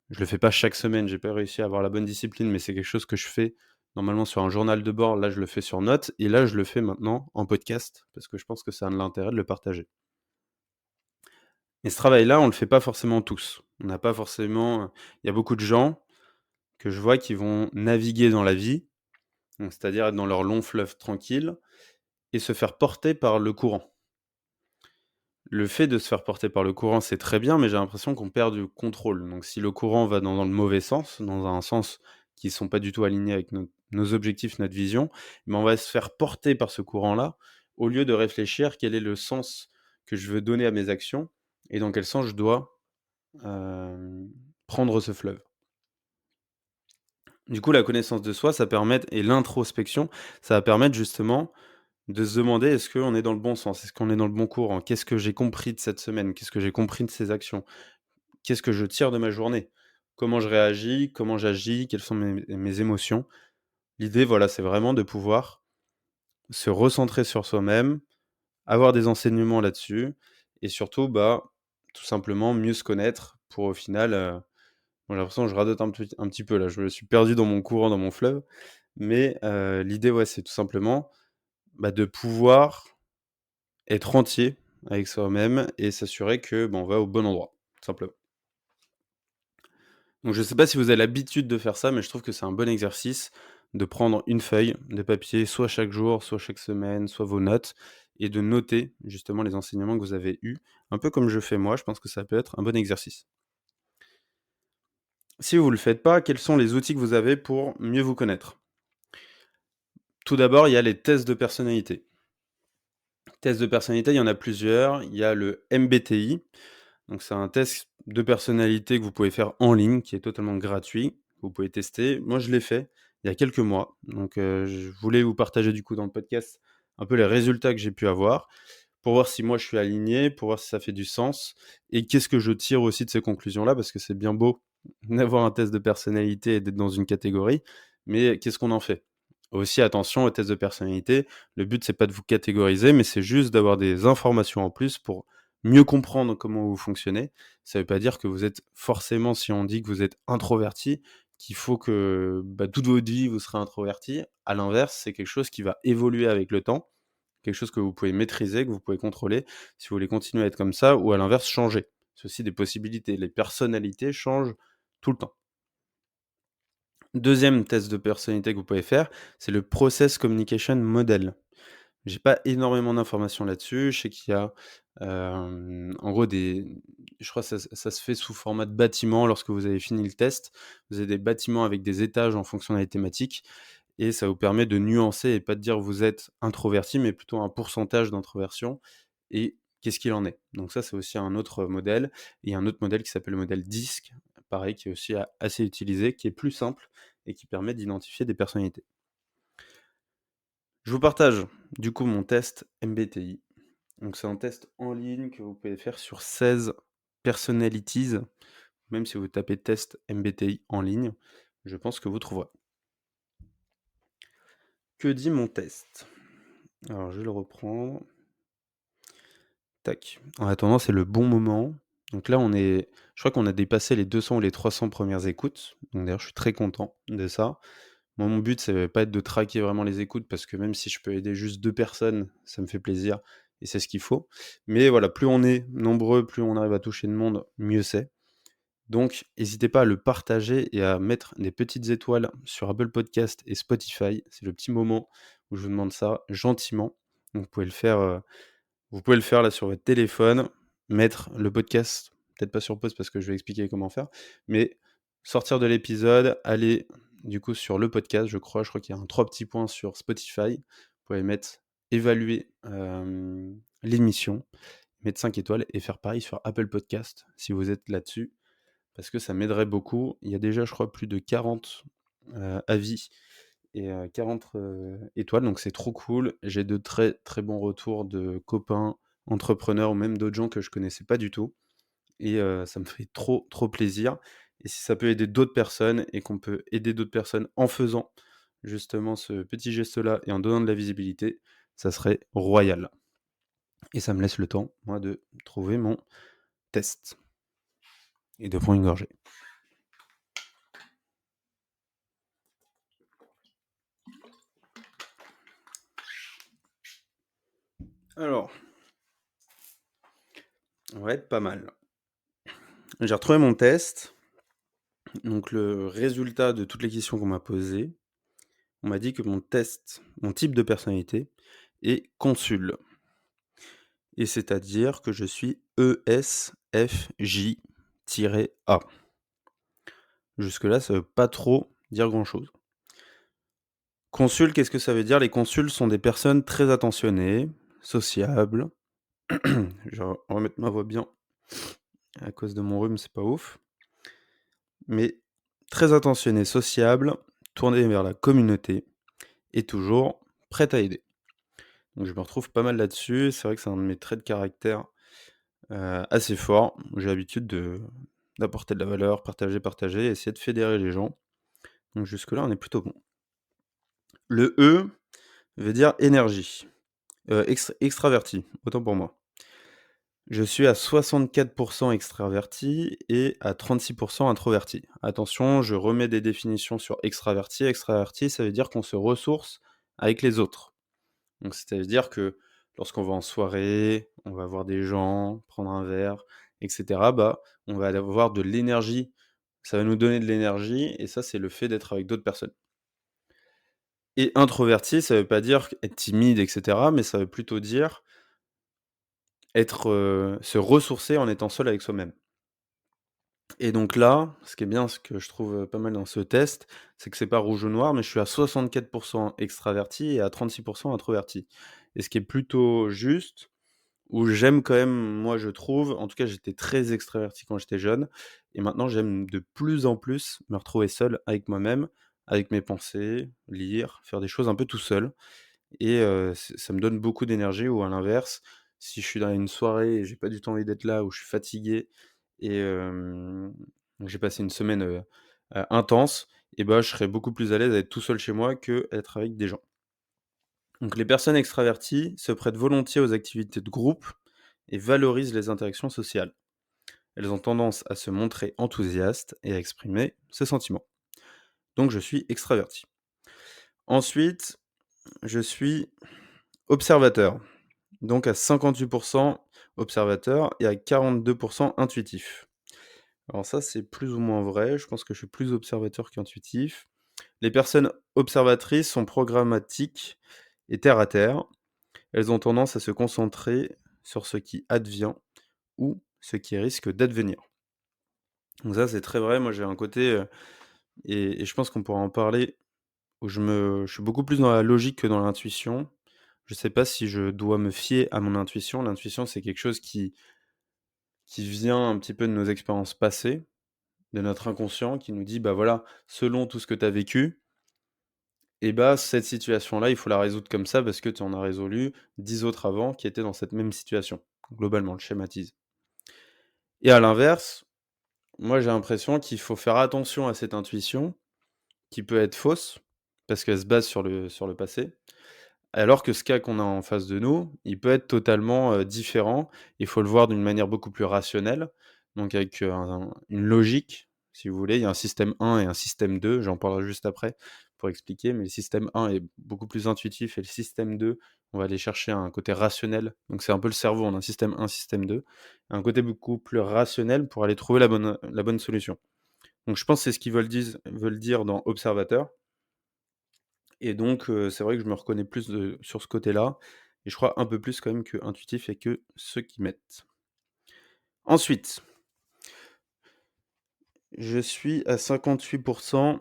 Je le fais pas chaque semaine, j'ai pas réussi à avoir la bonne discipline, mais c'est quelque chose que je fais normalement sur un journal de bord. Là, je le fais sur notes et là, je le fais maintenant en podcast parce que je pense que ça a de l'intérêt de le partager. Et ce travail-là, on le fait pas forcément tous. On n'a pas forcément, il y a beaucoup de gens que je vois qui vont naviguer dans la vie, donc c'est-à-dire être dans leur long fleuve tranquille et se faire porter par le courant. Le fait de se faire porter par le courant, c'est très bien, mais j'ai l'impression qu'on perd du contrôle. Donc si le courant va dans le mauvais sens, dans un sens qui ne sont pas du tout alignés avec nos objectifs, notre vision, mais on va se faire porter par ce courant-là, au lieu de réfléchir quel est le sens que je veux donner à mes actions et dans quel sens je dois prendre ce fleuve. Du coup, la connaissance de soi, ça permet, et l'introspection, ça va permettre justement de se demander: est-ce qu'on est dans le bon sens? Est-ce qu'on est dans le bon courant? Qu'est-ce que j'ai compris de cette semaine? Qu'est-ce que j'ai compris de ces actions? Qu'est-ce que je tire de ma journée? Comment je réagis? Comment j'agis? Quelles sont mes émotions? L'idée, voilà, c'est vraiment de pouvoir se recentrer sur soi-même, avoir des enseignements là-dessus et surtout, tout simplement mieux se connaître pour au final, bon, j'ai l'impression que je radote un petit peu là, je me suis perdu dans mon courant, dans mon fleuve, mais l'idée, ouais, c'est tout simplement, de pouvoir être entier avec soi-même et s'assurer que, on va au bon endroit, tout simplement. Donc je ne sais pas si vous avez l'habitude de faire ça, mais je trouve que c'est un bon exercice de prendre une feuille de papier, soit chaque jour, soit chaque semaine, soit vos notes, et de noter justement les enseignements que vous avez eus, un peu comme je fais moi, je pense que ça peut être un bon exercice. Si vous ne le faites pas, quels sont les outils que vous avez pour mieux vous connaître? Tout d'abord, il y a les tests de personnalité. Tests de personnalité, il y en a plusieurs. Il y a le MBTI. Donc c'est un test de personnalité que vous pouvez faire en ligne, qui est totalement gratuit. Vous pouvez tester. Moi, je l'ai fait il y a quelques mois. Donc je voulais vous partager du coup dans le podcast un peu les résultats que j'ai pu avoir pour voir si moi je suis aligné, pour voir si ça fait du sens et qu'est-ce que je tire aussi de ces conclusions-là, parce que c'est bien beau d'avoir un test de personnalité et d'être dans une catégorie, mais qu'est-ce qu'on en fait? Aussi attention aux tests de personnalité, le but c'est pas de vous catégoriser, mais c'est juste d'avoir des informations en plus pour mieux comprendre comment vous fonctionnez. Ça veut pas dire que vous êtes forcément, si on dit que vous êtes introverti, qu'il faut que, toute votre vie vous serez introverti. À l'inverse, c'est quelque chose qui va évoluer avec le temps, quelque chose que vous pouvez maîtriser, que vous pouvez contrôler, si vous voulez continuer à être comme ça ou à l'inverse changer. C'est aussi des possibilités. Les personnalités changent tout le temps. Deuxième test de personnalité que vous pouvez faire, c'est le Process Communication Model. J'ai pas énormément d'informations là-dessus. Je sais qu'il y a, en gros je crois que ça se fait sous format de bâtiment lorsque vous avez fini le test. Vous avez des bâtiments avec des étages en fonction des thématiques et ça vous permet de nuancer et pas de dire vous êtes introverti, mais plutôt un pourcentage d'introversion et qu'est-ce qu'il en est. Donc ça, c'est aussi un autre modèle et un autre modèle qui s'appelle le modèle DISC, pareil, qui est aussi assez utilisé, qui est plus simple et qui permet d'identifier des personnalités. Je vous partage du coup mon test MBTI. Donc c'est un test en ligne que vous pouvez faire sur 16 personalities. Même si vous tapez test MBTI en ligne, je pense que vous trouverez. Que dit mon test? Alors je vais le reprendre. Tac. En attendant, c'est le bon moment. Donc là, je crois qu'on a dépassé les 200 ou les 300 premières écoutes. Donc d'ailleurs, je suis très content de ça. Moi, mon but, ça va pas être de traquer vraiment les écoutes parce que même si je peux aider juste 2 personnes, ça me fait plaisir et c'est ce qu'il faut. Mais voilà, plus on est nombreux, plus on arrive à toucher de monde, mieux c'est. Donc n'hésitez pas à le partager et à mettre des petites étoiles sur Apple Podcast et Spotify. C'est le petit moment où je vous demande ça gentiment. Donc vous pouvez le faire là sur votre téléphone, mettre le podcast, peut-être pas sur pause parce que je vais expliquer comment faire, mais sortir de l'épisode, aller du coup sur le podcast, je crois qu'il y a 3 petits points sur Spotify. Vous pouvez mettre évaluer, l'émission, mettre 5 étoiles et faire pareil sur Apple Podcast si vous êtes là-dessus, parce que ça m'aiderait beaucoup. Il y a déjà, je crois, plus de 40 avis et 40 étoiles, donc c'est trop cool. J'ai de très, très bons retours de copains, entrepreneurs ou même d'autres gens que je connaissais pas du tout et ça me fait trop, trop plaisir et si ça peut aider d'autres personnes et qu'on peut aider d'autres personnes en faisant justement ce petit geste-là et en donnant de la visibilité, ça serait royal et ça me laisse le temps, moi, de trouver mon test. et de prendre une gorgée. Alors, on va être pas mal. J'ai retrouvé mon test. Donc le résultat de toutes les questions qu'on m'a posées, on m'a dit que mon type de personnalité est consul. Et c'est-à-dire que je suis ESFJ-A. Jusque-là, ça veut pas trop dire grand-chose. Consul, qu'est-ce que ça veut dire? Les consuls sont des personnes très attentionnées, sociables. Je vais remettre ma voix bien. À cause de mon rhume, c'est pas ouf. Mais très attentionnées, sociables, tournées vers la communauté et toujours prêtes à aider. Donc je me retrouve pas mal là-dessus. C'est vrai que c'est un de mes traits de caractère assez forts. J'ai l'habitude d'apporter de la valeur, partager, essayer de fédérer les gens. Donc jusque-là, on est plutôt bon. Le E veut dire énergie. Extraverti, autant pour moi. Je suis à 64% extraverti et à 36% introverti. Attention, je remets des définitions sur extraverti. Extraverti, ça veut dire qu'on se ressource avec les autres. Donc c'est-à-dire que lorsqu'on va en soirée, on va voir des gens, prendre un verre, etc., on va avoir de l'énergie. Ça va nous donner de l'énergie et ça, c'est le fait d'être avec d'autres personnes. Et introverti, ça veut pas dire être timide, etc., mais ça veut plutôt dire se ressourcer en étant seul avec soi-même. Et donc là, ce qui est bien, ce que je trouve, pas mal dans ce test, c'est que c'est pas rouge ou noir, mais je suis à 64% extraverti et à 36% introverti. Et ce qui est plutôt juste, où j'aime quand même, moi je trouve, en tout cas j'étais très extraverti quand j'étais jeune, et maintenant j'aime de plus en plus me retrouver seul avec moi-même, avec mes pensées, lire, faire des choses un peu tout seul. Et ça me donne beaucoup d'énergie. Ou à l'inverse, si je suis dans une soirée et j'ai pas du tout envie d'être là, ou je suis fatigué et j'ai passé une semaine, intense, et je serais beaucoup plus à l'aise à être tout seul chez moi qu'être avec des gens. Donc les personnes extraverties se prêtent volontiers aux activités de groupe et valorisent les interactions sociales. Elles ont tendance à se montrer enthousiastes et à exprimer ses sentiments. Donc je suis extraverti. Ensuite, je suis observateur. Donc à 58% observateur et à 42% intuitif. Alors ça, c'est plus ou moins vrai. Je pense que je suis plus observateur qu'intuitif. Les personnes observatrices sont programmatiques et terre à terre. Elles ont tendance à se concentrer sur ce qui advient ou ce qui risque d'advenir. Donc ça, c'est très vrai. Moi, j'ai un côté, et je pense qu'on pourra en parler, où je suis beaucoup plus dans la logique que dans l'intuition. Je sais pas si je dois me fier à mon intuition. L'intuition, c'est quelque chose qui vient un petit peu de nos expériences passées, de notre inconscient qui nous dit: «Bah, voilà, selon tout ce que tu as vécu, et cette situation-là, il faut la résoudre comme ça parce que tu en as résolu 10 autres avant qui étaient dans cette même situation». Globalement, je schématise. Et à l'inverse, moi, j'ai l'impression qu'il faut faire attention à cette intuition qui peut être fausse parce qu'elle se base sur le passé, alors que ce cas qu'on a en face de nous, il peut être totalement, différent. Il faut le voir d'une manière beaucoup plus rationnelle, donc avec, une logique, si vous voulez. Il y a un système 1 et un système 2, j'en parlerai juste après pour expliquer, mais le système 1 est beaucoup plus intuitif et le système 2, on va aller chercher un côté rationnel. Donc c'est un peu le cerveau, on a un système 1, système 2, un côté beaucoup plus rationnel pour aller trouver la bonne solution. Donc je pense que c'est ce qu'ils veulent dire dans observateur. Et donc, c'est vrai que je me reconnais plus sur ce côté-là, et je crois un peu plus quand même que intuitif et que ceux qui mettent. Ensuite, je suis à 58%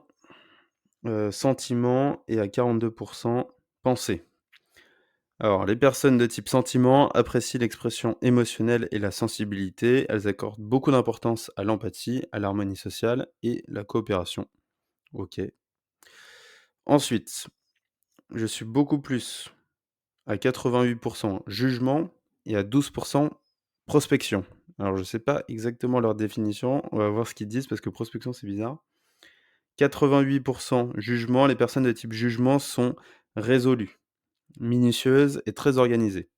sentiment et à 42% pensée. Alors, les personnes de type sentiment apprécient l'expression émotionnelle et la sensibilité. Elles accordent beaucoup d'importance à l'empathie, à l'harmonie sociale et la coopération. OK. Ensuite, je suis beaucoup plus à 88% jugement et à 12% prospection. Alors je sais pas exactement leur définition, on va voir ce qu'ils disent parce que prospection c'est bizarre. 88% jugement, les personnes de type jugement sont résolues, minutieuses et très organisées.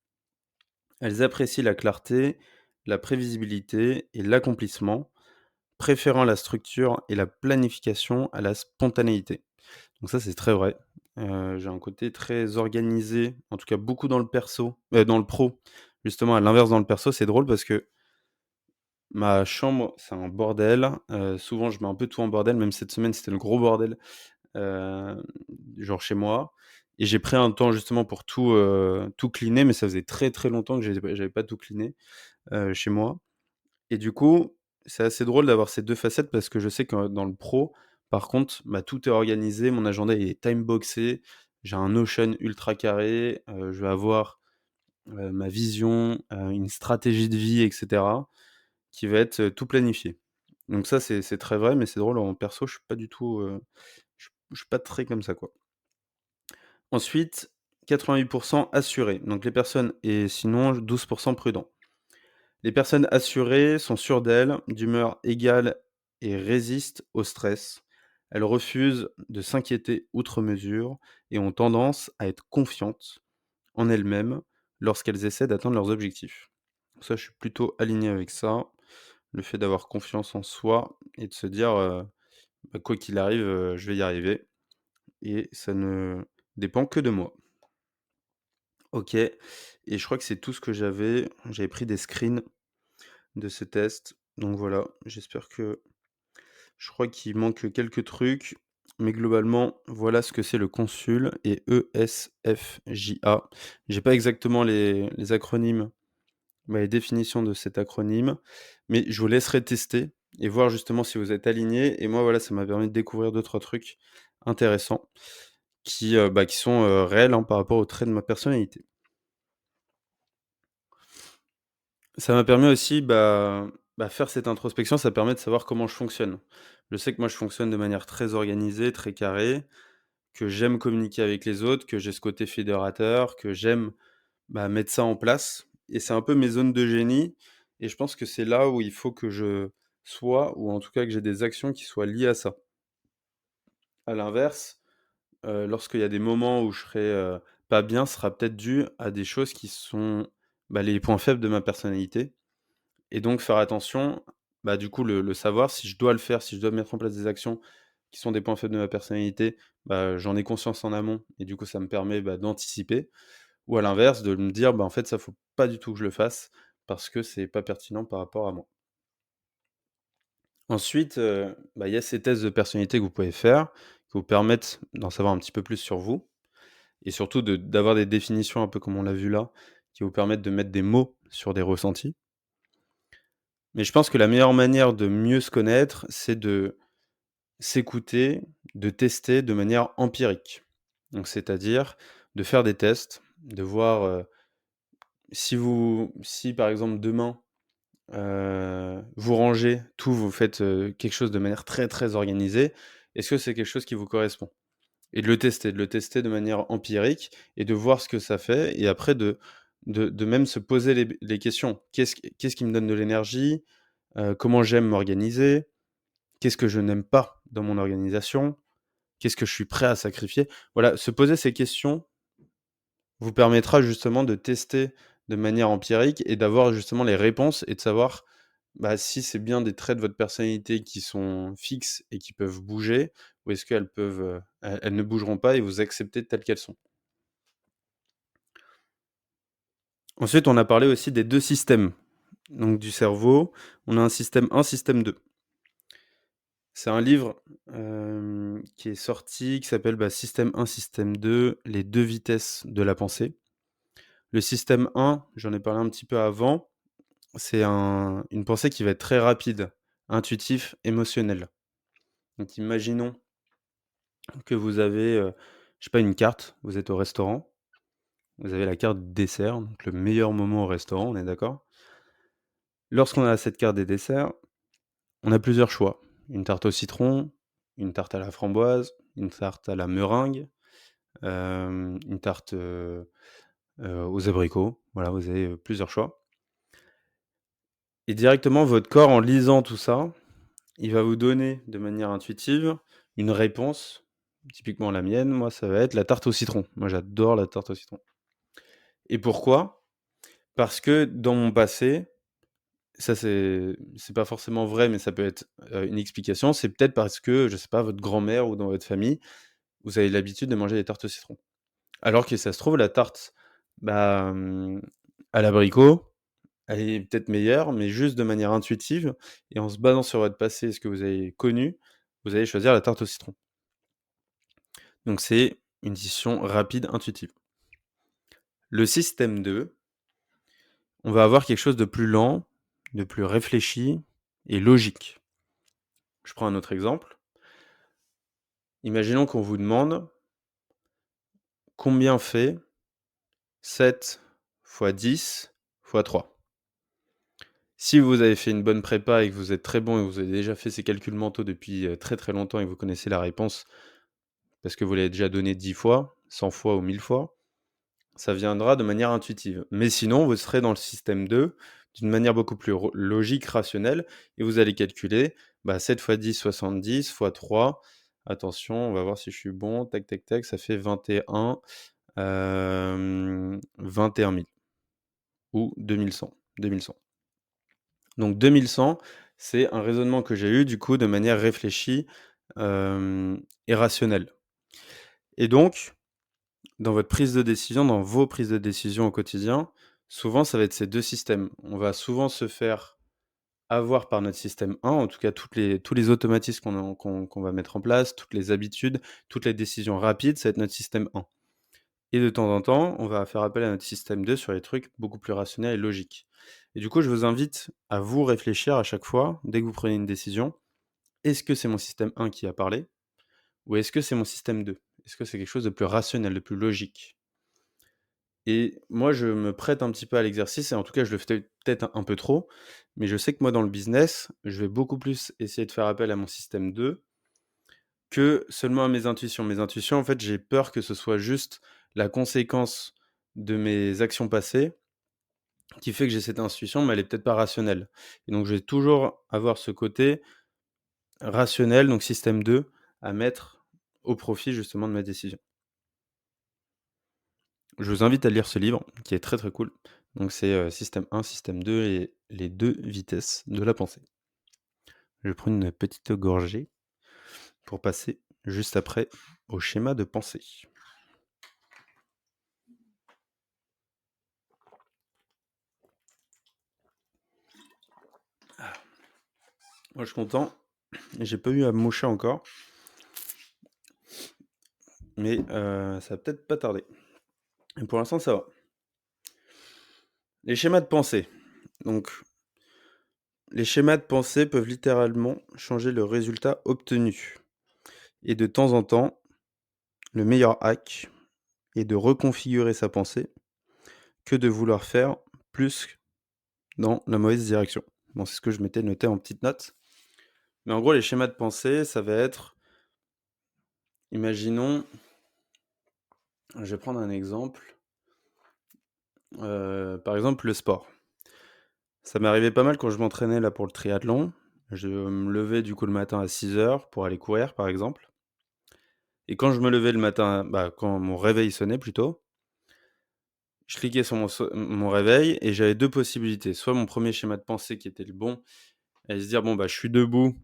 Elles apprécient la clarté, la prévisibilité et l'accomplissement. préférant la structure et la planification à la spontanéité. Donc ça, c'est très vrai. J'ai un côté très organisé, en tout cas beaucoup dans le perso, dans le pro. Justement, à l'inverse, dans le perso, c'est drôle parce que ma chambre, c'est un bordel. Souvent, je mets un peu tout en bordel, même cette semaine, c'était le gros bordel, heu, genre chez moi, et j'ai pris un temps justement pour tout cleaner, mais ça faisait très, très longtemps que j'avais pas tout cleané, chez moi. Et du coup, c'est assez drôle d'avoir ces 2 facettes parce que je sais que dans le pro, par contre, bah, tout est organisé, mon agenda il est timeboxé, j'ai un Notion ultra carré, je vais avoir, ma vision, une stratégie de vie et cetera, qui va être, tout planifié. Donc ça, c'est très vrai, mais c'est drôle, en perso, je suis pas du tout, je suis pas très comme ça, quoi. Ensuite, 88 assurés, donc les personnes, et sinon 12 prudents. Les personnes assurées sont sûres d'elles, d'humeur égale et résistent au stress. Elles refusent de s'inquiéter outre mesure et ont tendance à être confiantes en elles-mêmes lorsqu'elles essaient d'atteindre leurs objectifs. Ça, je suis plutôt aligné avec ça. Le fait d'avoir confiance en soi et de se dire, bah, quoi qu'il arrive, je vais y arriver, et ça ne dépend que de moi. OK, et je crois que c'est tout ce que j'avais. J'avais pris des screens de ces tests. Donc voilà, j'espère que je crois qu'il manque quelques trucs, mais globalement, voilà ce que c'est le Consul et ESFJA. J'ai pas exactement les acronymes, les définitions de cet acronyme, mais je vous laisserai tester et voir justement si vous êtes alignés. Et moi, voilà, ça m'a permis de découvrir 2-3 trucs intéressants qui sont, réels, hein, par rapport aux traits de ma personnalité. Ça m'a permis aussi, faire cette introspection, ça permet de savoir comment je fonctionne. Je sais que moi, je fonctionne de manière très organisée, très carrée, que j'aime communiquer avec les autres, que j'ai ce côté fédérateur, que j'aime, mettre ça en place, et c'est un peu mes zones de génie, et je pense que c'est là où il faut que je sois, ou en tout cas que j'ai des actions qui soient liées à ça. À l'inverse, lorsqu'il y a des moments où je serai, pas bien, ce sera peut-être dû à des choses qui sont, les points faibles de ma personnalité. Et donc faire attention, du coup, le savoir si je dois le faire, si je dois mettre en place des actions qui sont des points faibles de ma personnalité, j'en ai conscience en amont, et du coup, ça me permet, d'anticiper, ou à l'inverse, de me dire: en fait, ça, faut pas du tout que je le fasse parce que c'est pas pertinent par rapport à moi». Ensuite, il y a ces tests de personnalité que vous pouvez faire, qui vous permettent d'en savoir un petit peu plus sur vous, et surtout d'avoir des définitions un peu comme on l'a vu là, qui vous permettent de mettre des mots sur des ressentis. Mais je pense que la meilleure manière de mieux se connaître, c'est de s'écouter, de tester de manière empirique. Donc c'est-à-dire de faire des tests, de voir, si par exemple demain, vous rangez tout, vous faites, quelque chose de manière très, très organisée, est-ce que c'est quelque chose qui vous correspond? Et de le tester de manière empirique et de voir ce que ça fait, et après de même se poser les questions. Qu'est-ce qui me donne de l'énergie? Comment j'aime m'organiser? Qu'est-ce que je n'aime pas dans mon organisation? Qu'est-ce que je suis prêt à sacrifier? Voilà, se poser ces questions vous permettra justement de tester de manière empirique et d'avoir justement les réponses, et de savoir, si c'est bien des traits de votre personnalité qui sont fixes et qui peuvent bouger, ou est-ce qu'elles peuvent, elles ne bougeront pas et vous acceptez telles qu'elles sont. Ensuite, on a parlé aussi des 2 systèmes, donc du cerveau. On a un système 1, système 2. C'est un livre, qui est sorti, qui s'appelle, Système 1, Système 2, les 2 vitesses de la pensée. Le système 1, j'en ai parlé un petit peu avant, c'est une pensée qui va être très rapide, intuitif, émotionnelle. Donc imaginons que vous avez, je sais pas, une carte, vous êtes au restaurant, vous avez la carte dessert, donc le meilleur moment au restaurant, on est d'accord? Lorsqu'on a cette carte des desserts, on a plusieurs choix. Une tarte au citron, une tarte à la framboise, une tarte à la meringue, une tarte, aux abricots. Voilà, vous avez, plusieurs choix, et directement votre corps, en lisant tout ça, il va vous donner de manière intuitive une réponse. Typiquement la mienne, moi, ça va être la tarte au citron. Moi, j'adore la tarte au citron. Et pourquoi? Parce que dans mon passé, Ça, c'est pas forcément vrai, mais ça peut être, une explication. C'est peut-être parce que, je sais pas, votre grand-mère ou dans votre famille, vous avez l'habitude de manger des tartes au citron. Alors que ça se trouve, la tarte, bah, à l'abricot, elle est peut-être meilleure, mais juste de manière intuitive et en se basant sur votre passé et ce que vous avez connu, vous allez choisir la tarte au citron. Donc c'est une décision rapide, intuitive. Le système 2, on va avoir quelque chose de plus lent, de plus réfléchi et logique. Je prends un autre exemple. Imaginons qu'on vous demande combien fait 7 fois 10 fois 3. Si vous avez fait une bonne prépa et que vous êtes très bon et que vous avez déjà fait ces calculs mentaux depuis très très longtemps et que vous connaissez la réponse parce que vous l'avez déjà donné 10 fois, 100 fois ou 1000 fois, ça viendra de manière intuitive. Mais sinon, vous serez dans le système 2 d'une manière beaucoup plus logique, rationnelle, et vous allez calculer 7 fois 10, 70, fois 3. Attention, on va voir si je suis bon. Tac, tac, tac, ça fait 21, 21 000 ou 2100. 2100. Donc 2100, c'est un raisonnement que j'ai eu du coup de manière réfléchie et rationnelle. Et donc, dans votre prise de décision, dans vos prises de décision au quotidien, souvent ça va être ces 2 systèmes. On va souvent se faire avoir par notre système 1, en tout cas tous les automatismes qu'on va mettre en place, toutes les habitudes, toutes les décisions rapides, ça va être notre système 1. Et de temps en temps, on va faire appel à notre système 2 sur les trucs beaucoup plus rationnels et logiques. Et du coup, je vous invite à vous réfléchir à chaque fois, dès que vous prenez une décision, est-ce que c'est mon système 1 qui a parlé ou est-ce que c'est mon système 2? Est-ce que c'est quelque chose de plus rationnel, de plus logique? Et moi, je me prête un petit peu à l'exercice et en tout cas, je le fais peut-être un peu trop, mais je sais que moi, dans le business, je vais beaucoup plus essayer de faire appel à mon système 2 que seulement à mes intuitions. Mes intuitions, en fait, j'ai peur que ce soit juste la conséquence de mes actions passées qui fait que j'ai cette intuition, mais elle est peut-être pas rationnelle. Et donc, je vais toujours avoir ce côté rationnel, donc système 2, à mettre au profit justement de ma décision. Je vous invite à lire ce livre qui est très très cool. Donc c'est système 1, système 2 et les 2 vitesses de la pensée. Je prends une petite gorgée pour passer juste après au schéma de pensée. Moi je suis content. J'ai pas eu à me moucher encore. Mais ça va peut-être pas tarder. Et pour l'instant ça va. Les schémas de pensée. Donc les schémas de pensée peuvent littéralement changer le résultat obtenu. Et de temps en temps, le meilleur hack est de reconfigurer sa pensée que de vouloir faire plus dans la mauvaise direction. Bon, c'est ce que je m'étais noté en petite note. Mais en gros, les schémas de pensée, ça va être, imaginons, je vais prendre un exemple, par exemple le sport. Ça m'arrivait pas mal quand je m'entraînais là pour le triathlon. Je me levais du coup le matin à 6 heures pour aller courir par exemple. Et quand je me levais le matin, quand mon réveil sonnait plutôt, je cliquais sur mon réveil et j'avais 2 possibilités. Soit mon premier schéma de pensée qui était le bon, et se dire: «Bon, je suis debout,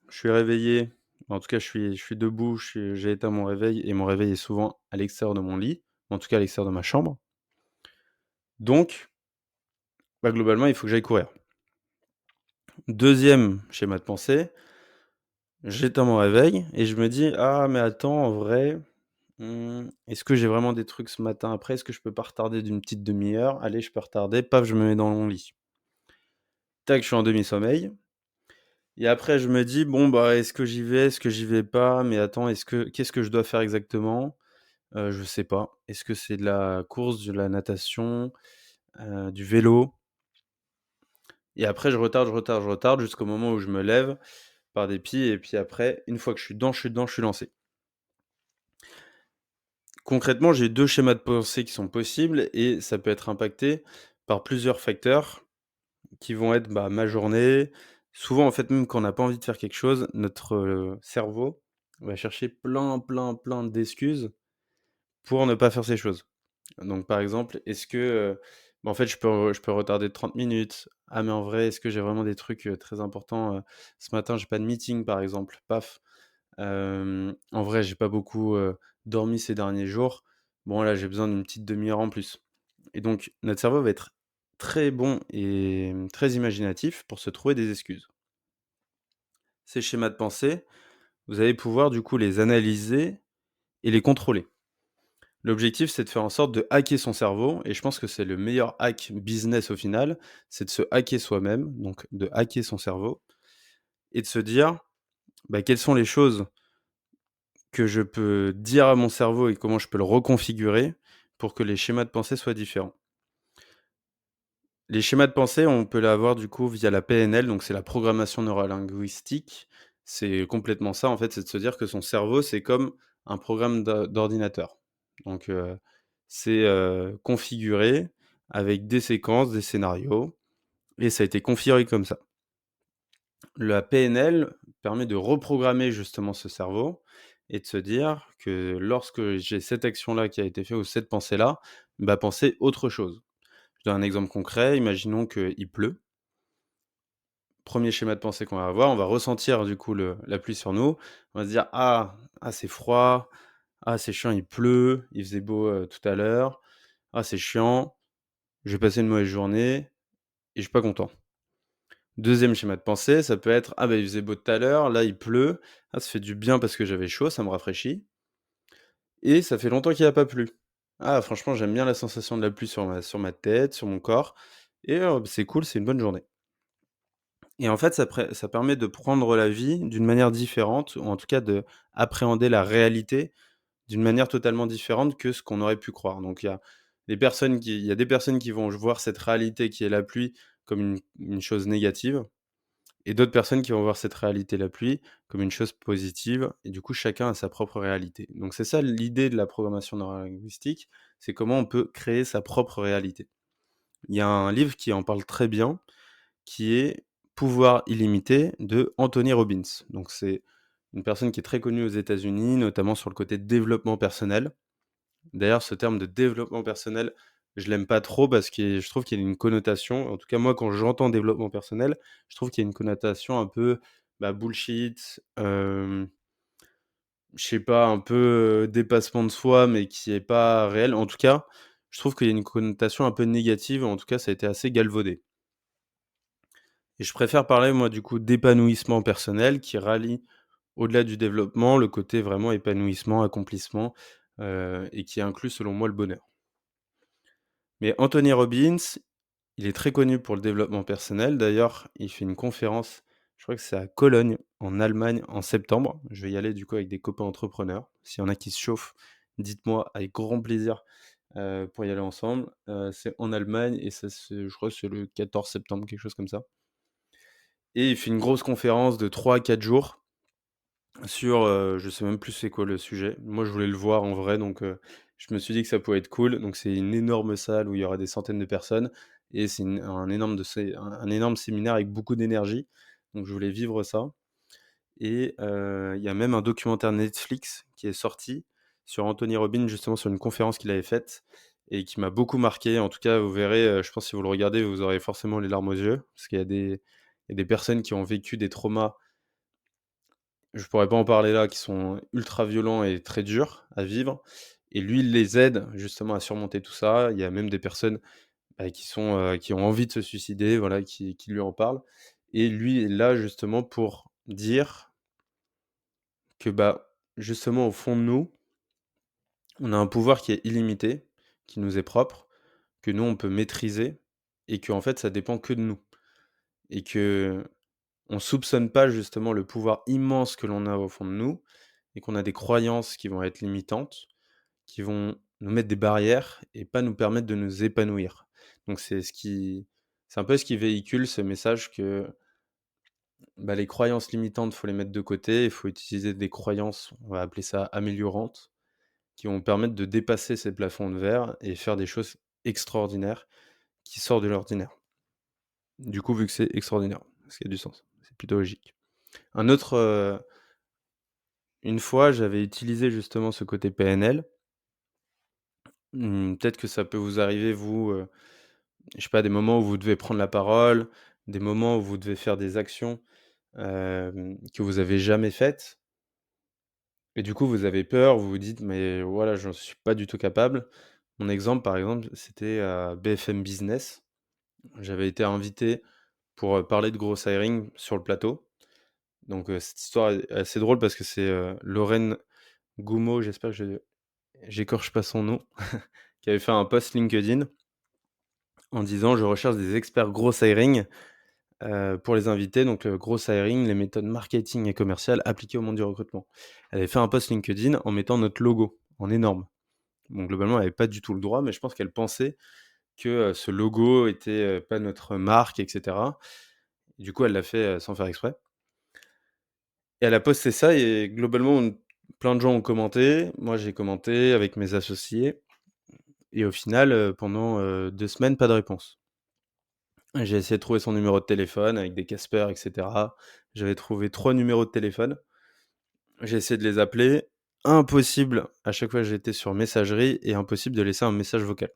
je suis réveillé, en tout cas je suis debout, j'ai éteint mon réveil et mon réveil est souvent à l'extérieur de mon lit, en tout cas à l'extérieur de ma chambre. Donc, globalement, il faut que j'aille courir». Deuxième schéma de pensée, j'éteins mon réveil et je me dis: «Ah mais attends, en vrai, est-ce que j'ai vraiment des trucs ce matin après? Est-ce que je peux pas retarder d'une petite demi-heure? Allez, je peux retarder». Paf, je me mets dans mon lit. Tac, je suis en demi-sommeil et après je me dis: «Bon, est-ce que j'y vais? Est-ce que j'y vais pas? Mais attends, qu'est-ce que je dois faire exactement?» Je sais pas. Est-ce que c'est de la course, de la natation, du vélo? Et après je retarde, je retarde, je retarde jusqu'au moment où je me lève par dépit et puis après, une fois que je suis dedans, je suis dedans, je suis lancé. Concrètement, j'ai 2 schémas de pensée qui sont possibles et ça peut être impacté par plusieurs facteurs qui vont être, ma journée. Souvent, en fait, même quand on n'a pas envie de faire quelque chose, notre, cerveau va chercher plein, plein, plein d'excuses pour ne pas faire ces choses. Donc par exemple, est-ce que, Bah, en fait, je peux retarder de 30 minutes. Ah, mais en vrai, est-ce que j'ai vraiment des trucs, très importants, ce matin, j'ai pas de meeting, par exemple, paf. En vrai, j'ai pas beaucoup, dormi ces derniers jours. Bon, là, j'ai besoin d'une petite demi-heure en plus et donc notre cerveau va être très bon et très imaginatif pour se trouver des excuses. Ces schémas de pensée, vous allez pouvoir, du coup, les analyser et les contrôler. L'objectif, c'est de faire en sorte de hacker son cerveau et je pense que c'est le meilleur hack business au final, c'est de se hacker soi-même, donc de hacker son cerveau et de se dire: «Bah, quelles sont les choses que je peux dire à mon cerveau et comment je peux le reconfigurer pour que les schémas de pensée soient différents?» Les schémas de pensée, on peut l'avoir du coup via la PNL, donc c'est la programmation neurolinguistique. C'est complètement ça en fait, c'est de se dire que son cerveau, c'est comme un programme d'ordinateur. Donc c'est, configuré avec des séquences, des scénarios et ça a été configuré comme ça. La PNL permet de reprogrammer justement ce cerveau et de se dire que lorsque j'ai cette action-là qui a été faite ou cette pensée-là, bah, penser autre chose. Je donne un exemple concret, imaginons qu'il pleut. Premier schéma de pensée qu'on va avoir, on va ressentir du coup la pluie sur nous. On va se dire: «Ah, c'est froid. Ah, c'est chiant, il pleut. Il faisait beau, tout à l'heure. Ah, c'est chiant. Je vais passer une mauvaise journée et je suis pas content». Deuxième schéma de pensée, ça peut être: «Ah, bah, il faisait beau tout à l'heure, là il pleut. Ah, ça fait du bien parce que j'avais chaud, ça me rafraîchit et ça fait longtemps qu'il a pas plu. Ah, franchement, j'aime bien la sensation de la pluie sur ma tête, sur mon corps et c'est cool, c'est une bonne journée». Et en fait, ça permet de prendre la vie d'une manière différente, ou en tout cas d'appréhender la réalité d'une manière totalement différente que ce qu'on aurait pu croire. Donc il y a des personnes qui vont voir cette réalité qui est la pluie comme une chose négative et d'autres personnes qui vont voir cette réalité, la pluie, comme une chose positive et du coup, chacun a sa propre réalité. Donc c'est ça l'idée de la programmation neurolinguistique, c'est comment on peut créer sa propre réalité. Il y a un livre qui en parle très bien, qui est «Pouvoir illimité» de Anthony Robbins. Donc c'est une personne qui est très connue aux États-Unis, notamment sur le côté développement personnel. D'ailleurs, ce terme de développement personnel, je l'aime pas trop parce que je trouve qu'il y a une connotation, en tout cas moi quand j'entends développement personnel, je trouve qu'il y a une connotation un peu, bah, bullshit, je sais pas, un peu, dépassement de soi, mais qui est pas réel. En tout cas, je trouve qu'il y a une connotation un peu négative, en tout cas ça a été assez galvaudé. Et je préfère parler, moi, du coup, d'épanouissement personnel qui rallie, au-delà du développement, le côté vraiment épanouissement, accomplissement, et qui inclut, selon moi, le bonheur. Mais Anthony Robbins, il est très connu pour le développement personnel. D'ailleurs, il fait une conférence, je crois que c'est à Cologne, en Allemagne, en septembre. Je vais y aller, du coup, avec des copains entrepreneurs. S'il y en a qui se chauffent, dites-moi avec grand plaisir, pour y aller ensemble. C'est en Allemagne et je crois que c'est le 14 septembre, quelque chose comme ça. Et il fait une grosse conférence de 3 à 4 jours sur, je sais même plus c'est quoi le sujet. Moi, je voulais le voir en vrai, donc je me suis dit que ça pouvait être cool. Donc c'est une énorme salle où il y aura des centaines de personnes et c'est un énorme séminaire avec beaucoup d'énergie. Donc je voulais vivre ça et il y a même un documentaire Netflix qui est sorti sur Anthony Robbins, justement sur une conférence qu'il avait faite et qui m'a beaucoup marqué. En tout cas, vous verrez, je pense si vous le regardez, vous aurez forcément les larmes aux yeux parce il y a des personnes qui ont vécu des traumas, je pourrais pas en parler là, qui sont ultra violents et très durs à vivre et lui, il les aide justement à surmonter tout ça. Il y a même des personnes, bah, qui ont envie de se suicider, voilà, qui lui en parlent et lui est là justement pour dire que, bah, justement au fond de nous, on a un pouvoir qui est illimité, qui nous est propre, que nous on peut maîtriser et qu'en fait ça dépend que de nous et qu'on soupçonne pas justement le pouvoir immense que l'on a au fond de nous et qu'on a des croyances qui vont être limitantes, qui vont nous mettre des barrières et pas nous permettre de nous épanouir. Donc c'est un peu ce qui véhicule ce message que, bah, les croyances limitantes, faut les mettre de côté, il faut utiliser des croyances, on va appeler ça améliorantes, qui vont permettre de dépasser ces plafonds de verre et faire des choses extraordinaires qui sortent de l'ordinaire. Du coup, vu que c'est extraordinaire, ce qui a du sens, c'est plutôt logique. Un autre, une fois, j'avais utilisé justement ce côté PNL. Peut-être que ça peut vous arriver vous, je sais pas, des moments où vous devez prendre la parole, des moments où vous devez faire des actions, que vous avez jamais faites et du coup, vous avez peur, vous vous dites: «Mais voilà, j'en suis pas du tout capable». Mon exemple, par exemple, c'était à BFM Business. J'avais été invité pour, parler de gros hiring sur le plateau. Donc, cette histoire est assez drôle parce que c'est, Lorraine Goumeau, j'espère que j'écorche pas son nom, qui avait fait un post LinkedIn en disant: «Je recherche des experts gros hiring, pour les invités». Donc, gros hiring, les méthodes marketing et commerciales appliquées au monde du recrutement. Elle avait fait un post LinkedIn en mettant notre logo en énorme. Bon, globalement, elle avait pas du tout le droit, mais je pense qu'elle pensait que, ce logo était, pas notre marque et cetera. Du coup, elle l'a fait, sans faire exprès et elle a posté ça et globalement, plein de gens ont commenté. Moi, j'ai commenté avec mes associés et au final, pendant, 2 semaines, pas de réponse. J'ai essayé de trouver son numéro de téléphone avec des Casper et cetera. J'avais trouvé 3 numéros de téléphone. J'ai essayé de les appeler. Impossible, à chaque fois j'étais sur messagerie et impossible de laisser un message vocal.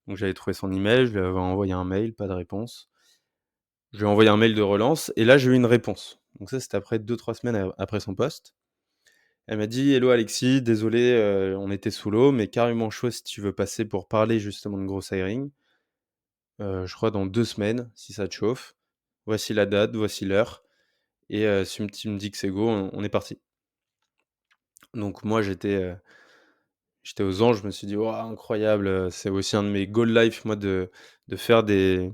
Donc j'avais trouvé son email, je lui avais envoyé un mail, pas de réponse. Je lui ai envoyé un mail de relance et là j'ai eu une réponse. Donc ça, c'était après 2-3 semaines après son post. Elle m'a dit: «Hello Alexis, désolé, on était sous l'eau, mais carrément chaud si tu veux passer pour parler justement de gros hiring. Je crois dans 2 semaines, si ça te chauffe. Voici la date, voici l'heure et si tu me dis que c'est go, on est parti». Donc moi j'étais aux anges, je me suis dit: «Waouh incroyable, c'est aussi un de mes goals life moi de faire des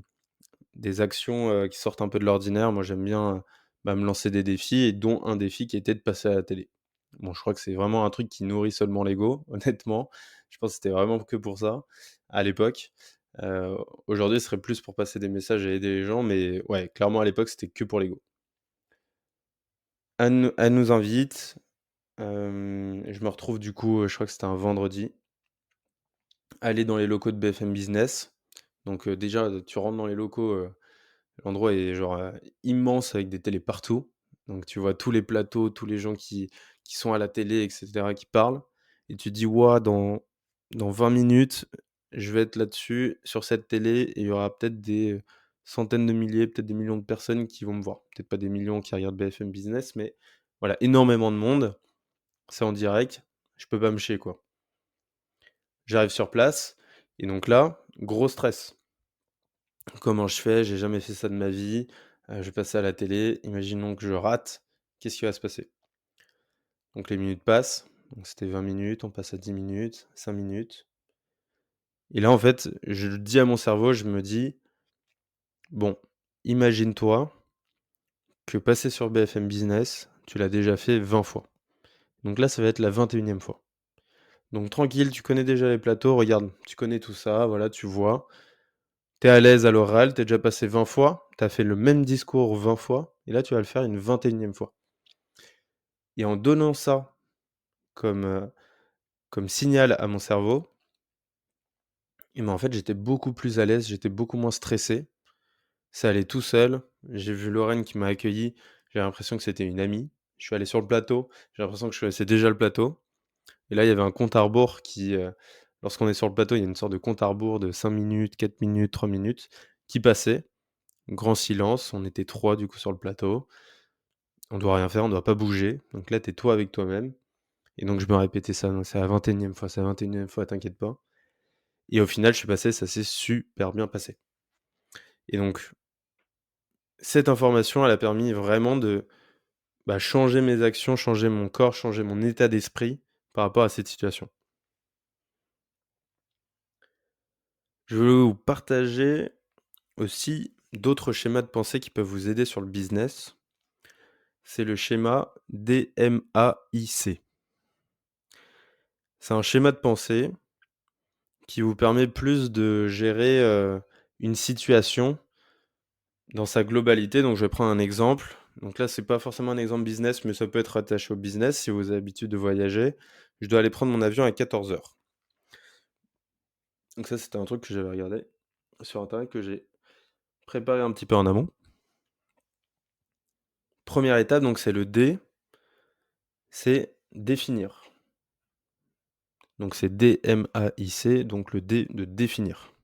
actions, qui sortent un peu de l'ordinaire». Moi j'aime bien, me lancer des défis et dont un défi qui était de passer à la télé. Bon, je crois que c'est vraiment un truc qui nourrit seulement l'ego, honnêtement. Je pense que c'était vraiment que pour ça, à l'époque. Heu, Aujourd'hui, ce serait plus pour passer des messages et aider les gens, mais ouais, clairement à l'époque, c'était que pour l'ego. Elle nous invite, je me retrouve du coup, je crois que c'était un vendredi, aller dans les locaux de BFM Business. Donc, déjà, tu rentres dans les locaux, l'endroit est genre, immense avec des télés partout. Donc tu vois tous les plateaux, tous les gens qui sont à la télé et cetera, qui parlent et tu te dis: «Waouh, dans 20 minutes, je vais être là-dessus, sur cette télé et il y aura peut-être des centaines de milliers, peut-être des millions de personnes qui vont me voir». Peut-être pas des millions qui regardent BFM Business, mais voilà, énormément de monde. C'est en direct, je peux pas me chier, quoi. J'arrive sur place et donc là, gros stress. Comment je fais? J'ai jamais fait ça de ma vie, je vais passer à la télé, imaginons que je rate, qu'est-ce qui va se passer? Donc les minutes passent, donc c'était 20 minutes, on passe à 10 minutes, 5 minutes et là, en fait, je le dis à mon cerveau, je me dis: «Bon, imagine-toi que passer sur BFM Business, tu l'as déjà fait 20 fois. Donc là, ça va être la 21e fois. Donc tranquille, tu connais déjà les plateaux, regarde, tu connais tout ça, voilà, tu vois. Tu es à l'aise à l'oral, tu es déjà passé 20 fois, tu as fait le même discours 20 fois et là, tu vas le faire une 21e fois». Et en donnant ça comme, comme signal à mon cerveau et ben, en fait, j'étais beaucoup plus à l'aise, j'étais beaucoup moins stressé. Ça allait tout seul. J'ai vu Lorraine qui m'a accueilli, j'ai l'impression que c'était une amie. Je suis allé sur le plateau, j'ai l'impression que je connaissais déjà le plateau et là, il y avait un compte à rebours qui, lorsqu'on est sur le plateau, il y a une sorte de compte à rebours de 5 minutes, 4 minutes, 3 minutes qui passait. Grand silence, on était 3 du coup sur le plateau. On doit rien faire, on doit pas bouger. Donc là, tu es toi avec toi-même et donc je me répétais ça, donc c'est la 21e fois, c'est la 21e fois, t'inquiète pas et au final, je suis passé, ça s'est super bien passé et donc cette information, elle a permis vraiment de, changer mes actions, changer mon corps, changer mon état d'esprit par rapport à cette situation. Je veux vous partager aussi d'autres schémas de pensée qui peuvent vous aider sur le business. C'est le schéma DMAIC. C'est un schéma de pensée qui vous permet plus de gérer, une situation dans sa globalité. Donc je vais prendre un exemple. Donc là, c'est pas forcément un exemple business, mais ça peut être attaché au business si vous avez l'habitude de voyager. Je dois aller prendre mon avion à 14 heures. Donc ça, c'était un truc que j'avais regardé sur internet, que j'ai préparé un petit peu en amont. Première étape, donc c'est le D, c'est définir. Donc c'est DMAIC, donc le D de définir.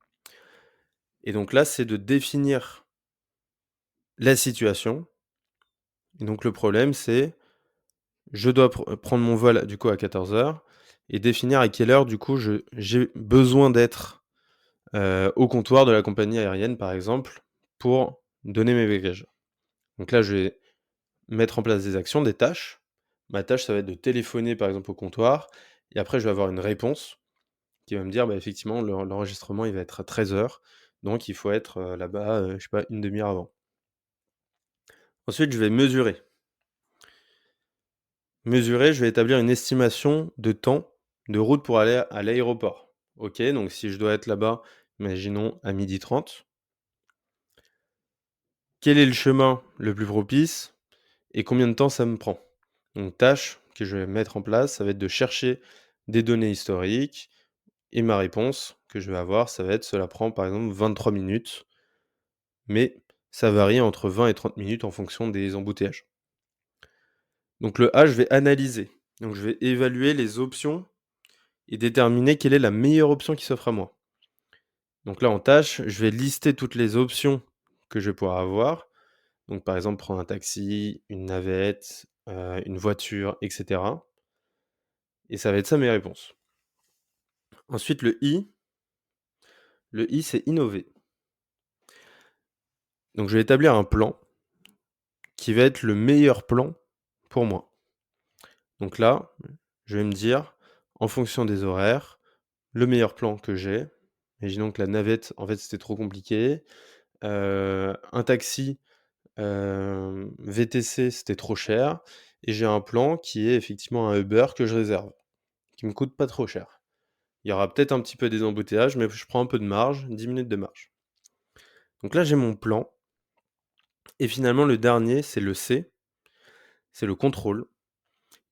Et donc là, c'est de définir la situation. Et donc le problème, c'est je dois prendre mon vol du coup à 14 heures et définir à quelle heure du coup j'ai besoin d'être au comptoir de la compagnie aérienne par exemple pour donner mes bagages. Donc là, je vais mettre en place des actions, des tâches. Ma tâche, ça va être de téléphoner par exemple au comptoir et après je vais avoir une réponse qui va me dire: «Bah, effectivement l'enregistrement il va être à 13 heures, donc il faut être, là-bas, je sais pas, une demi heure avant». Ensuite, je vais mesurer. Mesurer, je vais établir une estimation de temps de route pour aller à l'aéroport. OK, donc si je dois être là-bas, imaginons à 12h30, quel est le chemin le plus propice et combien de temps ça me prend? Donc tâche que je vais mettre en place, ça va être de chercher des données historiques et ma réponse que je vais avoir, ça va être: cela prend par exemple 23 minutes, mais ça varie entre 20 et 30 minutes en fonction des embouteillages. Donc le A, je vais analyser. Donc je vais évaluer les options et déterminer quelle est la meilleure option qui s'offre à moi. Donc là, en tâche, je vais lister toutes les options que je vais pouvoir avoir. Donc par exemple, prendre un taxi, une navette, une voiture, et cetera. Et ça va être ça mes réponses. Ensuite, le I, c'est innover. Donc je vais établir un plan qui va être le meilleur plan pour moi. Donc là, je vais me dire, en fonction des horaires, le meilleur plan que j'ai. Imaginons que la navette, en fait, c'était trop compliqué. Un taxi, VTC, c'était trop cher et j'ai un plan qui est effectivement un Uber que je réserve, qui me coûte pas trop cher. Il y aura peut-être un petit peu des embouteillages, mais je prends un peu de marge, 10 minutes de marge. Donc là, j'ai mon plan et finalement le dernier, c'est le C, c'est le contrôle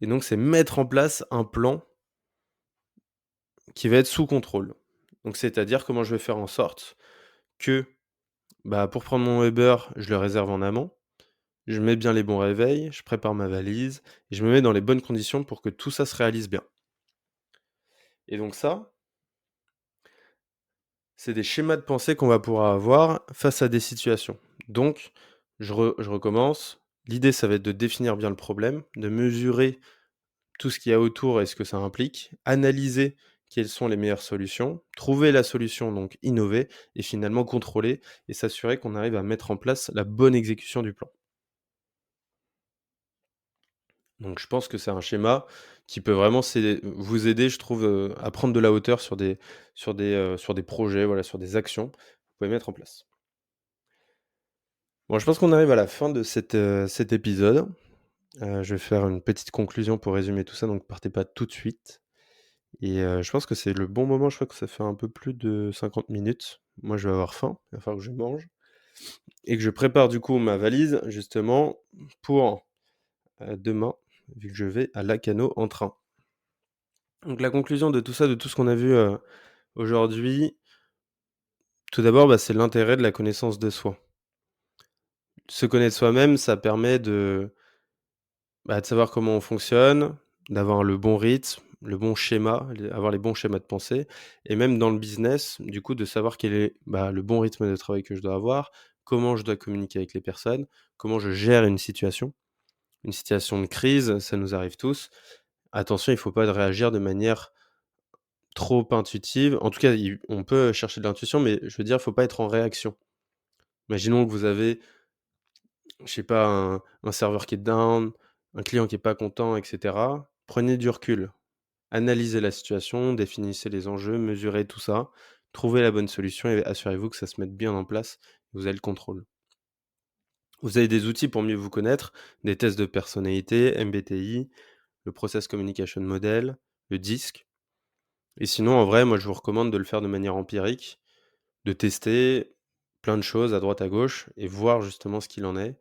et donc c'est mettre en place un plan qui va être sous contrôle. Donc c'est-à-dire comment je vais faire en sorte que, bah, pour prendre mon Uber, je le réserve en amont. Je mets bien les bons réveils, je prépare ma valise et je me mets dans les bonnes conditions pour que tout ça se réalise bien. Et donc ça, c'est des schémas de pensée qu'on va pouvoir avoir face à des situations. Donc, je recommence. L'idée, ça va être de définir bien le problème, de mesurer tout ce qu'il y a autour et ce que ça implique, analyser quelles sont les meilleures solutions, trouver la solution, donc innover, et finalement contrôler et s'assurer qu'on arrive à mettre en place la bonne exécution du plan. Donc je pense que c'est un schéma qui peut vraiment vous aider, je trouve, à prendre de la hauteur sur des projets, voilà, sur des actions que vous pouvez mettre en place. Bon, je pense qu'on arrive à la fin de cet épisode. Je vais faire une petite conclusion pour résumer tout ça, donc partez pas tout de suite et je pense que c'est le bon moment. Je crois que ça fait un peu plus de 50 minutes. Moi, je vais avoir faim, il va falloir que je mange et que je prépare du coup ma valise justement pour, demain, vu que je vais à Lacano en train. Donc la conclusion de tout ça, de tout ce qu'on a vu, aujourd'hui, tout d'abord, bah, c'est l'intérêt de la connaissance de soi. Se connaître soi-même, ça permet de savoir comment on fonctionne, d'avoir le bon rythme, le bon schéma, avoir les bons schémas de pensée et même dans le business, du coup, de savoir quel est, bah, le bon rythme de travail que je dois avoir, comment je dois communiquer avec les personnes, comment je gère une situation. Une situation de crise, ça nous arrive tous. Attention, il ne faut pas réagir de manière trop intuitive. En tout cas, on peut chercher de l'intuition, mais je veux dire, il faut pas être en réaction. Imaginons que vous avez, je sais pas, un serveur qui est down, un client qui est pas content, et cetera. Prenez du recul, analysez la situation, définissez les enjeux, mesurez tout ça, trouvez la bonne solution et assurez-vous que ça se mette bien en place, vous avez le contrôle. Vous avez des outils pour mieux vous connaître, des tests de personnalité, MBTI, le Process Communication Model, le DISC. Et sinon, en vrai, moi, je vous recommande de le faire de manière empirique, de tester plein de choses à droite à gauche et voir justement ce qu'il en est.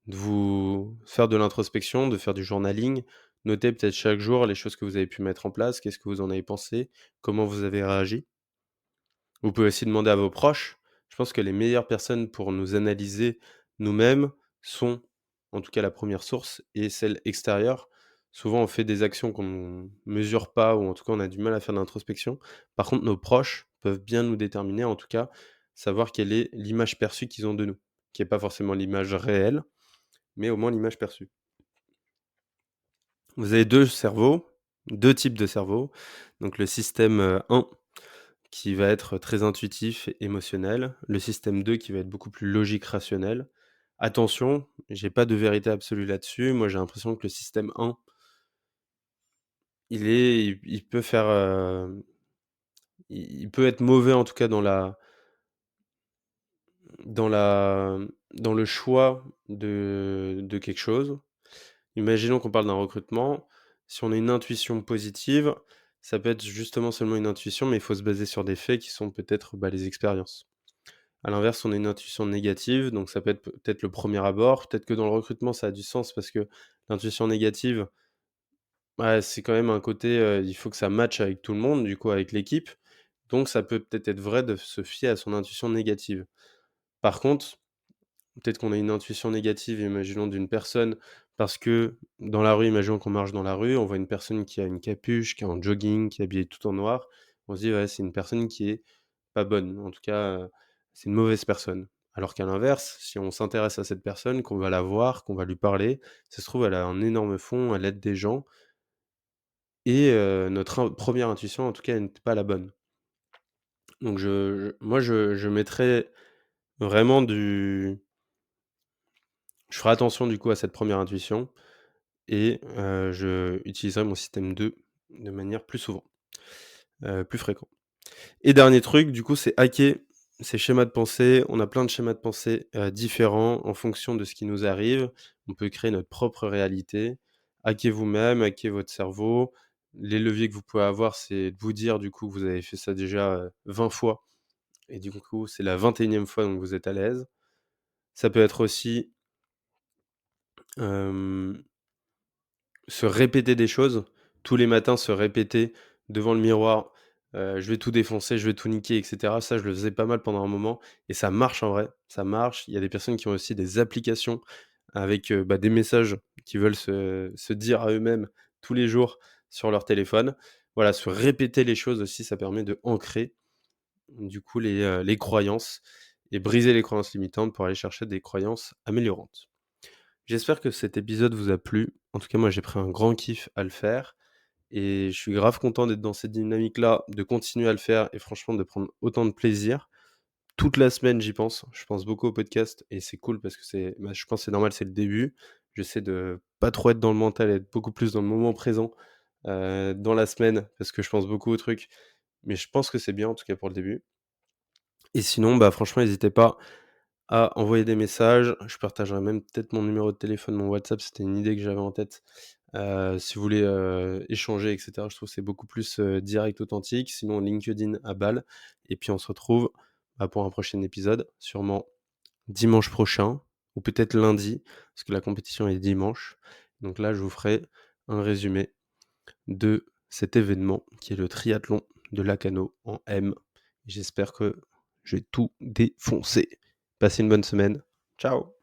De vous faire de l'introspection, de faire du journaling, noter peut-être chaque jour les choses que vous avez pu mettre en place, qu'est-ce que vous en avez pensé, comment vous avez réagi. Vous pouvez aussi demander à vos proches. Je pense que les meilleures personnes pour nous analyser nous-mêmes sont, en tout cas la première source, et celle extérieure. Souvent, on fait des actions qu'on ne mesure pas ou en tout cas, on a du mal à faire d'introspection. Par contre, nos proches peuvent bien nous déterminer, en tout cas, savoir quelle est l'image perçue qu'ils ont de nous, qui est pas forcément l'image réelle, mais au moins l'image perçue. Vous avez 2 cerveaux, 2 types de cerveaux, donc le système, 1 qui va être très intuitif et émotionnel, le système 2 qui va être beaucoup plus logique, rationnel. Attention, j'ai pas de vérité absolue là-dessus. Moi, j'ai l'impression que le système 1, il peut faire, il peut être mauvais en tout cas dans la dans le choix de quelque chose. Imaginons qu'on parle d'un recrutement, si on a une intuition positive, ça peut être justement seulement une intuition, mais il faut se baser sur des faits qui sont peut-être, les expériences. À l'inverse, on a une intuition négative, donc ça peut être peut-être le premier abord, peut-être que dans le recrutement, ça a du sens parce que l'intuition négative, c'est quand même un côté, il faut que ça matche avec tout le monde, du coup avec l'équipe, donc ça peut peut-être être vrai de se fier à son intuition négative. Par contre, peut-être qu'on a une intuition négative, imaginons d'une personne, parce que dans la rue, imaginons qu'on marche dans la rue, on voit une personne qui a une capuche, qui est en jogging, qui est habillée tout en noir, on se dit: «Ouais, c'est une personne qui est pas bonne, en tout cas, c'est une mauvaise personne». Alors qu'à l'inverse, si on s'intéresse à cette personne, qu'on va la voir, qu'on va lui parler, ça se trouve, elle a un énorme fond, elle aide des gens et notre 1re intuition, en tout cas, elle n'était pas la bonne. Donc moi, je mettrais vraiment du je ferai attention, du coup, à cette première intuition et je utiliserai mon système 2 de manière plus souvent, plus fréquent. Et dernier truc, du coup, c'est hacker ces schémas de pensée. On a plein de schémas de pensée, différents en fonction de ce qui nous arrive. On peut créer notre propre réalité. Hacker vous-même, hacker votre cerveau. Les leviers que vous pouvez avoir, c'est de vous dire, du coup, que vous avez fait ça déjà, 20 fois et du coup, c'est la 21e fois, donc vous êtes à l'aise. Ça peut être aussi, hem se répéter des choses, tous les matins se répéter devant le miroir, «Je vais tout défoncer, je vais tout niquer» et cetera. Ça, je le faisais pas mal pendant un moment et ça marche en vrai, ça marche. Il y a des personnes qui ont aussi des applications avec, des messages qu'ils veulent se dire à eux-mêmes tous les jours sur leur téléphone. Voilà, se répéter les choses aussi, ça permet de ancrer du coup les croyances et briser les croyances limitantes pour aller chercher des croyances améliorantes. J'espère que cet épisode vous a plu. En tout cas, moi, j'ai pris un grand kiff à le faire et je suis grave content d'être dans cette dynamique-là, de continuer à le faire et franchement de prendre autant de plaisir. Toute la semaine, j'y pense. Je pense beaucoup au podcast et c'est cool parce que je pense que c'est normal, c'est le début. J'essaie de pas trop être dans le mental, être beaucoup plus dans le moment présent, dans la semaine parce que je pense beaucoup aux trucs. Mais je pense que c'est bien en tout cas pour le début. Et sinon, franchement, n'hésitez pas à envoyer des messages. Je partagerai même peut-être mon numéro de téléphone, mon WhatsApp, c'était une idée que j'avais en tête. Si vous voulez, échanger et cetera, je trouve que c'est beaucoup plus, direct, authentique. Sinon LinkedIn à balle et puis on se retrouve, pour un prochain épisode, sûrement dimanche prochain ou peut-être lundi, parce que la compétition est dimanche. Donc là, je vous ferai un résumé de cet événement qui est le triathlon de Lacanau en M. J'espère que je vais tout défoncer. Passez une bonne semaine. Ciao.